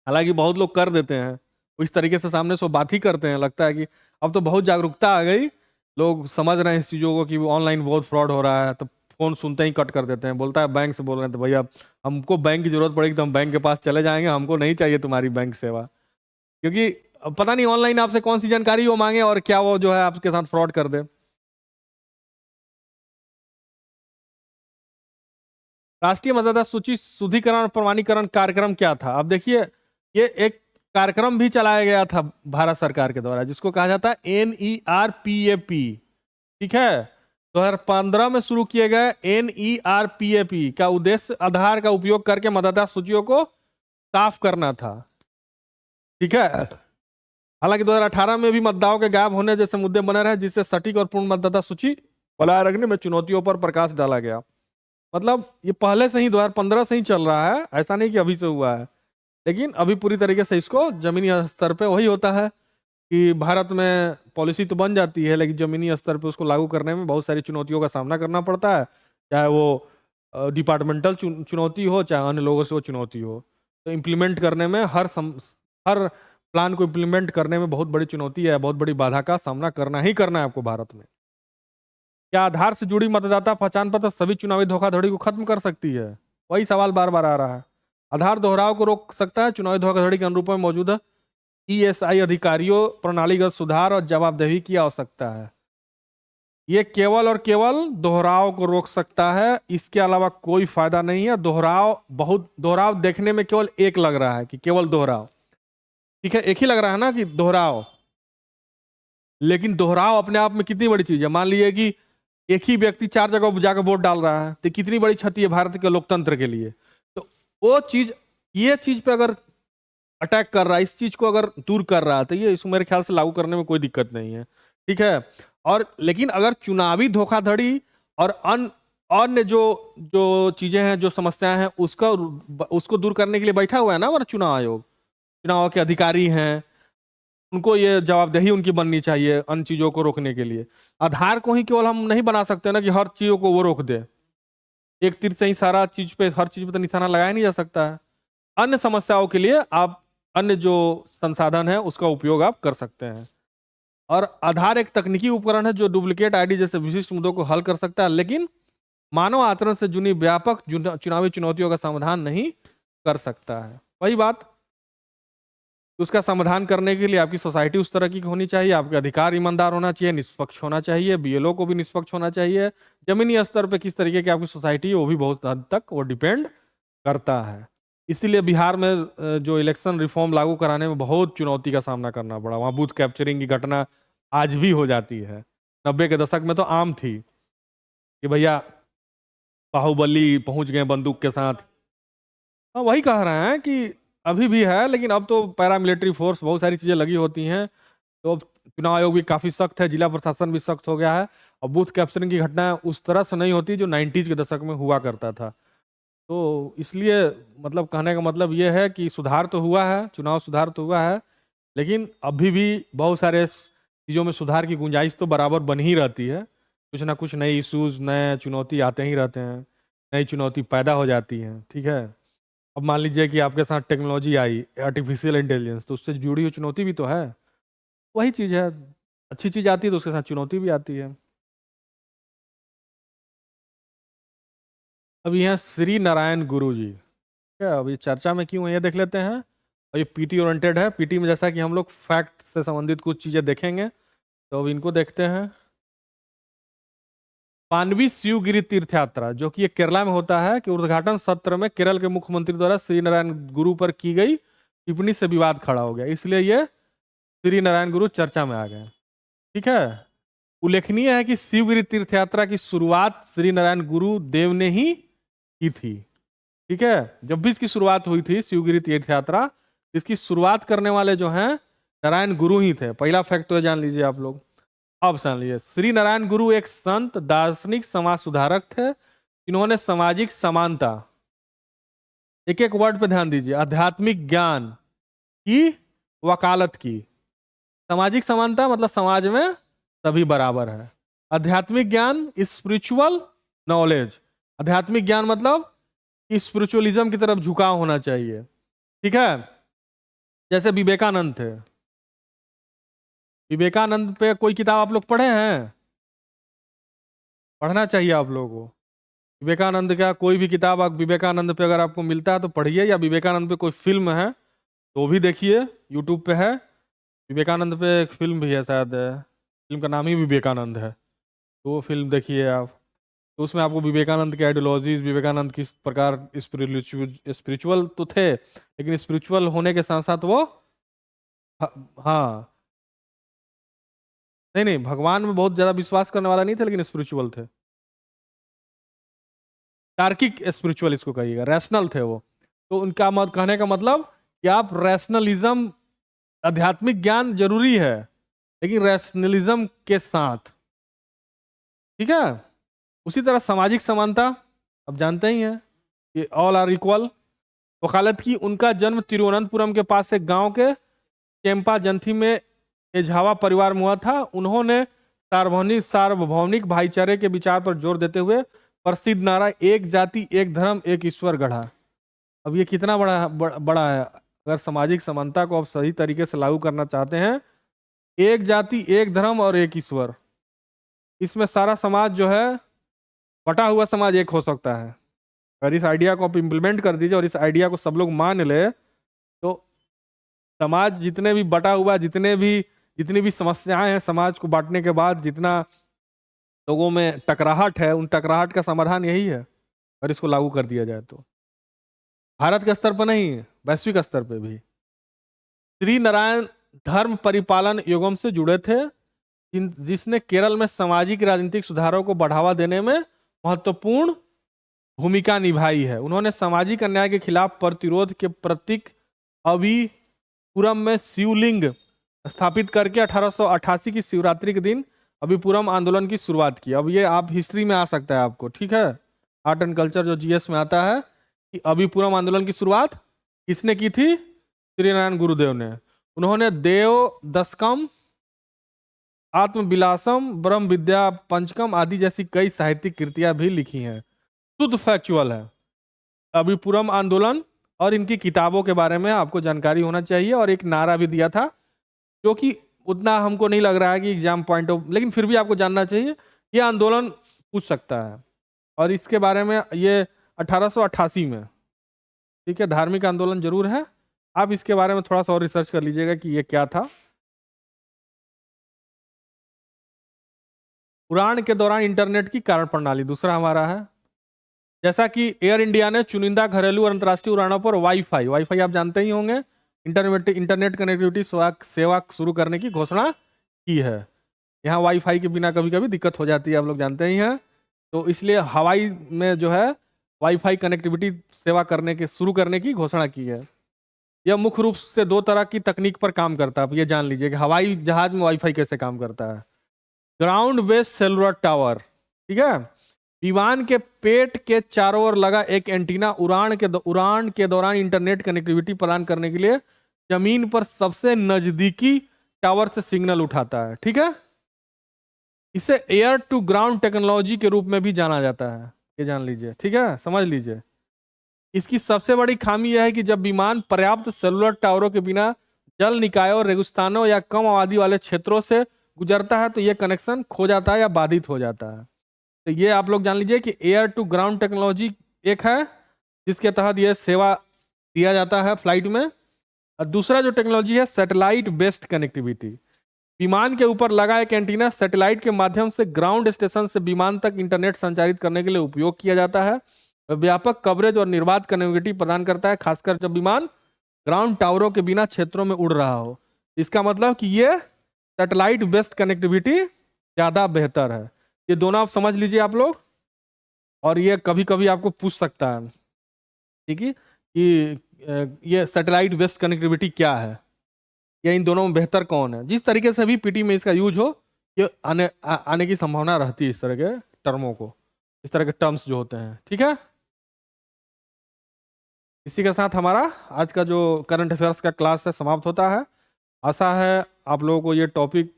हालांकि बहुत लोग कर देते हैं, वो इस तरीके से सामने से बात ही करते हैं, लगता है कि अब तो बहुत जागरूकता आ गई, लोग समझ रहे हैं इस चीज़ों को कि ऑनलाइन बहुत फ्रॉड हो रहा है, तो फोन सुनते ही कट कर देते हैं। बोलता है बैंक से बोल रहे हैं, तो भैया हमको बैंक की जरूरत पड़ेगी तो हम बैंक के पास चले जाएंगे, हमको नहीं चाहिए तुम्हारी बैंक सेवा, क्योंकि पता नहीं ऑनलाइन आपसे कौन सी जानकारी वो मांगे और क्या वो जो है आपके साथ फ्रॉड कर दे। राष्ट्रीय मतदाता सूची शुद्धिकरण और प्रमाणीकरण कार्यक्रम क्या था? अब देखिए, ये एक कार्यक्रम भी चलाया गया था भारत सरकार के द्वारा, जिसको कहा जाता है NERPAP, ठीक है। 2015 में शुरू किए गए NERPAP का उद्देश्य आधार का उपयोग करके मतदाता सूचियों को साफ करना था, ठीक है। हालांकि 2018 में भी मतदाताओं के गायब होने जैसे मुद्दे बने रहे, जिससे सटीक और पूर्ण मतदाता सूची बनाए रखने में चुनौतियों पर प्रकाश डाला गया। मतलब ये पहले से ही 2015 से ही चल रहा है, ऐसा नहीं कि अभी से हुआ है, लेकिन अभी पूरी तरीके से इसको जमीनी स्तर पे वही होता है कि भारत में पॉलिसी तो बन जाती है, लेकिन जमीनी स्तर पे उसको लागू करने में बहुत सारी चुनौतियों का सामना करना पड़ता है, चाहे वो डिपार्टमेंटल चुनौती हो, चाहे अन्य लोगों से वो चुनौती हो। तो इम्प्लीमेंट करने में हर प्लान को इम्प्लीमेंट करने में बहुत बड़ी चुनौती है, बहुत बड़ी बाधा का सामना करना ही करना है आपको भारत में। क्या आधार से जुड़ी मतदाता पहचान पत्र सभी चुनावी धोखाधड़ी को खत्म कर सकती है? वही सवाल बार बार आ रहा है। आधार दोहराव को रोक सकता है, चुनावी धोखाधड़ी के अनुरूप में मौजूदा ESI अधिकारियों प्रणालीगत सुधार और जवाबदेही की आवश्यकता है। ये केवल और केवल दोहराव को रोक सकता है, इसके अलावा कोई फायदा नहीं है। दोहराव देखने में केवल एक लग रहा है कि केवल दोहराव, ठीक है, एक ही लग रहा है ना कि दोहराव, लेकिन दोहराव अपने आप में कितनी बड़ी चीज है। मान लीजिए कि एक ही व्यक्ति 4 जगह जाकर वोट डाल रहा है, तो कितनी बड़ी क्षति है भारत के लोकतंत्र के लिए। तो वो चीज, ये चीज पे अगर अटैक कर रहा है, इस चीज को अगर दूर कर रहा है, तो ये इसको मेरे ख्याल से लागू करने में कोई दिक्कत नहीं है, ठीक है। और लेकिन अगर चुनावी धोखाधड़ी और अन्य जो जो चीजें हैं, जो समस्याएं हैं, उसको दूर करने के लिए बैठा हुआ है ना हमारा चुनाव आयोग, चुनाव के अधिकारी हैं, उनको ये जवाबदेही उनकी बननी चाहिए अन्य चीजों को रोकने के लिए। आधार को ही केवल हम नहीं बना सकते ना कि हर चीजों को वो रोक दे, एक तीर से ही सारा चीज पे, हर चीज पे तो निशाना लगाया नहीं जा सकता है। अन्य समस्याओं के लिए आप अन्य जो संसाधन है उसका उपयोग आप कर सकते हैं। और आधार एक तकनीकी उपकरण है जो डुप्लीकेट आईडी जैसे विशिष्ट मुद्दों को हल कर सकता है, लेकिन मानव आचरण से जुड़ी व्यापक चुनावी चुनौतियों का समाधान नहीं कर सकता है। वही बात, उसका समाधान करने के लिए आपकी सोसाइटी उस तरह की होनी चाहिए, आपके अधिकार ईमानदार होना चाहिए, निष्पक्ष होना चाहिए, BLO को भी निष्पक्ष होना चाहिए। जमीनी स्तर पे किस तरीके की आपकी सोसाइटी है वो भी बहुत हद तक वो डिपेंड करता है। इसीलिए बिहार में जो इलेक्शन रिफॉर्म लागू कराने में बहुत चुनौती का सामना करना पड़ा। वहाँ बूथ कैप्चरिंग की घटना आज भी हो जाती है, 90 के दशक में तो आम थी कि भैया बाहुबली पहुंच गए बंदूक के साथ। हाँ, वही कह रहे हैं कि अभी भी है, लेकिन अब तो पैरामिलिट्री फोर्स बहुत सारी चीज़ें लगी होती हैं, तो अब चुनाव आयोग भी काफी सख्त है, जिला प्रशासन भी सख्त हो गया है, और बूथ कैप्चरिंग की घटनाएं उस तरह से नहीं होती जो 90s के दशक में हुआ करता था। तो इसलिए मतलब कहने का मतलब ये है कि सुधार तो हुआ है, चुनाव सुधार तो हुआ है, लेकिन अभी भी बहुत सारे चीज़ों में सुधार की गुंजाइश तो बराबर बन ही रहती है। कुछ ना कुछ नए इश्यूज, नए चुनौती आते ही रहते हैं, नई चुनौती पैदा हो जाती हैं। ठीक है, अब मान लीजिए कि आपके साथ टेक्नोलॉजी आई, आर्टिफिशियल इंटेलिजेंस, तो उससे जुड़ी हुई चुनौती भी तो है। वही चीज़ है, अच्छी चीज़ आती है तो उसके साथ चुनौती भी आती है। अब ये हैं श्री नारायण गुरु जी। क्या अब ये चर्चा में क्यों है ये देख लेते हैं। और ये पीटी ओरिएंटेड है, पीटी में जैसा कि हम लोग फैक्ट से संबंधित कुछ चीज़ें देखेंगे, तो अब इनको देखते हैं। पांडवी शिवगिरी तीर्थ यात्रा, जो कि ये केरला में होता है, कि उद्घाटन सत्र में केरल के मुख्यमंत्री द्वारा श्री नारायण गुरु पर की गई टिप्पणी से विवाद खड़ा हो गया, इसलिए ये श्री नारायण गुरु चर्चा में आ गए। ठीक है, उल्लेखनीय है कि शिवगिरी तीर्थ यात्रा की शुरुआत श्री नारायण गुरु देव ने ही की थी। ठीक है, जब भी इसकी शुरुआत हुई थी शिवगिरी तीर्थ यात्रा, इसकी शुरुआत करने वाले जो हैं नारायण गुरु ही थे। पहला फैक्ट तो जान लीजिए आप लोग। अब जान लीजिए, श्री नारायण गुरु एक संत, दार्शनिक, समाज सुधारक थे। इन्होंने सामाजिक समानता, एक एक वर्ड पे ध्यान दीजिए, आध्यात्मिक ज्ञान की वकालत की। सामाजिक समानता मतलब समाज में सभी बराबर है। आध्यात्मिक ज्ञान, स्पिरिचुअल नॉलेज, आध्यात्मिक ज्ञान मतलब स्पिरिचुअलिज्म की तरफ झुकाव होना चाहिए। ठीक है, जैसे विवेकानंद थे। विवेकानंद पे कोई किताब आप लोग पढ़े हैं? पढ़ना चाहिए आप लोगों को। विवेकानंद का कोई भी किताब आप विवेकानंद पे अगर आपको मिलता है तो पढ़िए, या विवेकानंद पे कोई फिल्म है तो भी देखिए, यूट्यूब पे है। विवेकानंद पे एक फिल्म भी है शायद, फिल्म का नाम ही विवेकानंद है, तो वो फिल्म देखिए आप। तो उसमें आपको विवेकानंद के आइडियोलॉजीज, विवेकानंद किस प्रकार स्पिरिचुअल तो थे, लेकिन स्पिरिचुअल होने के साथ साथ वो हाँ, नहीं नहीं, भगवान में बहुत ज्यादा विश्वास करने वाला नहीं थे, लेकिन स्पिरिचुअल थे। तार्किक स्पिरिचुअल इसको कहिएगा, रैशनल थे वो। तो उनका मत कहने का मतलब कि आप रैशनलिज्म, आध्यात्मिक ज्ञान जरूरी है, लेकिन रैशनलिज्म के साथ। ठीक है, उसी तरह सामाजिक समानता, अब जानते ही हैं कि ऑल आर इक्वल। वकालत की, उनका जन्म तिरुवनंतपुरम के पास एक गांव के चेम्पा जंथी में एझावा परिवार में हुआ था। उन्होंने सार्वभौमिक भाईचारे के विचार पर जोर देते हुए प्रसिद्ध नारा एक जाति एक धर्म एक ईश्वर गढ़ा। अब ये कितना बड़ा है। अगर सामाजिक समानता को आप सही तरीके से लागू करना चाहते हैं, एक जाति एक धर्म और एक ईश्वर, इसमें सारा समाज जो है, बटा हुआ समाज एक हो सकता है। अगर इस आइडिया को आप इम्प्लीमेंट कर दीजिए और इस आइडिया को सब लोग मान ले, तो समाज जितने भी बटा हुआ, जितनी भी समस्याएं हैं समाज को बांटने के बाद, जितना लोगों में टकराहट है, उन टकराहट का समाधान यही है, अगर इसको लागू कर दिया जाए तो। भारत के स्तर पर नहीं, वैश्विक स्तर पर भी। श्री नारायण धर्म परिपालन युगम से जुड़े थे, जिसने केरल में सामाजिक राजनीतिक सुधारों को बढ़ावा देने में महत्वपूर्ण भूमिका निभाई है। उन्होंने सामाजिक अन्याय के खिलाफ प्रतिरोध के प्रतीक अभिपुरम में शिवलिंग स्थापित करके 1888 की शिवरात्रि के दिन अभिपुरम आंदोलन की शुरुआत की। अब ये आप हिस्ट्री में आ सकता है आपको, ठीक है, आर्ट एंड कल्चर जो जीएस में आता है, कि अभिपुरम आंदोलन की शुरुआत किसने की थी? श्री नारायण गुरुदेव ने। उन्होंने देव दशकम, आत्मविलासम, ब्रह्म विद्या पंचकम आदि जैसी कई साहित्यिक कृतियां भी लिखी हैं। शुद्ध फैक्चुअल है। अभिपुरम आंदोलन और इनकी किताबों के बारे में आपको जानकारी होना चाहिए, और एक नारा भी दिया था जो कि उतना हमको नहीं लग रहा है कि एग्जाम पॉइंट ऑफ, लेकिन फिर भी आपको जानना चाहिए, ये आंदोलन पूछ सकता है। और इसके बारे में ये 1888 में, ठीक है, धार्मिक आंदोलन जरूर है। आप इसके बारे में थोड़ा सा और रिसर्च कर लीजिएगा कि ये क्या था। उड़ान के दौरान इंटरनेट की कारण प्रणाली दूसरा हमारा है। जैसा कि एयर इंडिया ने चुनिंदा घरेलू और अंतर्राष्ट्रीय उड़ानों पर वाईफाई आप जानते ही होंगे, इंटरनेट कनेक्टिविटी सेवा शुरू करने की घोषणा की है। यहाँ वाईफाई के बिना कभी कभी दिक्कत हो जाती है, आप लोग जानते ही हैं। तो इसलिए हवाई में जो है वाईफाई कनेक्टिविटी सेवा शुरू करने की घोषणा की है। यह मुख्य रूप से दो तरह की तकनीक पर काम करता है। आप ये जान लीजिए कि हवाई जहाज में वाईफाई कैसे काम करता है। ग्राउंड बेस्ड सेलुलर टावर, ठीक है। विमान के पेट के चारों ओर लगा एक एंटीना उड़ान के दौरान इंटरनेट कनेक्टिविटी प्रदान करने के लिए जमीन पर सबसे नजदीकी टावर से सिग्नल उठाता है, ठीक है। इसे एयर टू ग्राउंड टेक्नोलॉजी के रूप में भी जाना जाता है, ये जान लीजिए, ठीक है, समझ लीजिए। इसकी सबसे बड़ी खामी यह है कि जब विमान पर्याप्त सेलुलर टावरों के बिना जल निकायों, रेगिस्तानों या कम आबादी वाले क्षेत्रों से गुजरता है तो यह कनेक्शन खो जाता है या बाधित हो जाता है। तो ये आप लोग जान लीजिए कि एयर टू ग्राउंड टेक्नोलॉजी एक है जिसके तहत यह सेवा दिया जाता है फ्लाइट में। और दूसरा जो टेक्नोलॉजी है सैटेलाइट बेस्ड कनेक्टिविटी। विमान के ऊपर लगा एक एंटीना सैटेलाइट के माध्यम से ग्राउंड स्टेशन से विमान तक इंटरनेट संचारित करने के लिए उपयोग किया जाता है। व्यापक कवरेज और निर्बाध कनेक्टिविटी प्रदान करता है, खासकर जब विमान ग्राउंड टावरों के बिना क्षेत्रों में उड़ रहा हो। इसका मतलब कि ये सैटेलाइट बेस्ड कनेक्टिविटी ज़्यादा बेहतर है। ये दोनों आप समझ लीजिए आप लोग। और ये कभी कभी आपको पूछ सकता है, ठीक है, कि ये सैटेलाइट बेस्ड कनेक्टिविटी क्या है या इन दोनों में बेहतर कौन है। जिस तरीके से भी पीटी में इसका यूज हो, ये आने की संभावना रहती है इस तरह के टर्मों को, इस तरह के टर्म्स जो होते हैं, ठीक है। इसी के साथ हमारा आज का जो करंट अफेयर्स का क्लास है समाप्त होता है। आशा है आप लोगों को ये टॉपिक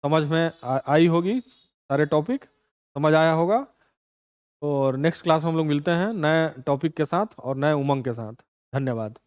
समझ में आई होगी, सारे टॉपिक समझ आया होगा। और नेक्स्ट क्लास में हम लोग मिलते हैं नए टॉपिक के साथ और नए उमंग के साथ। धन्यवाद।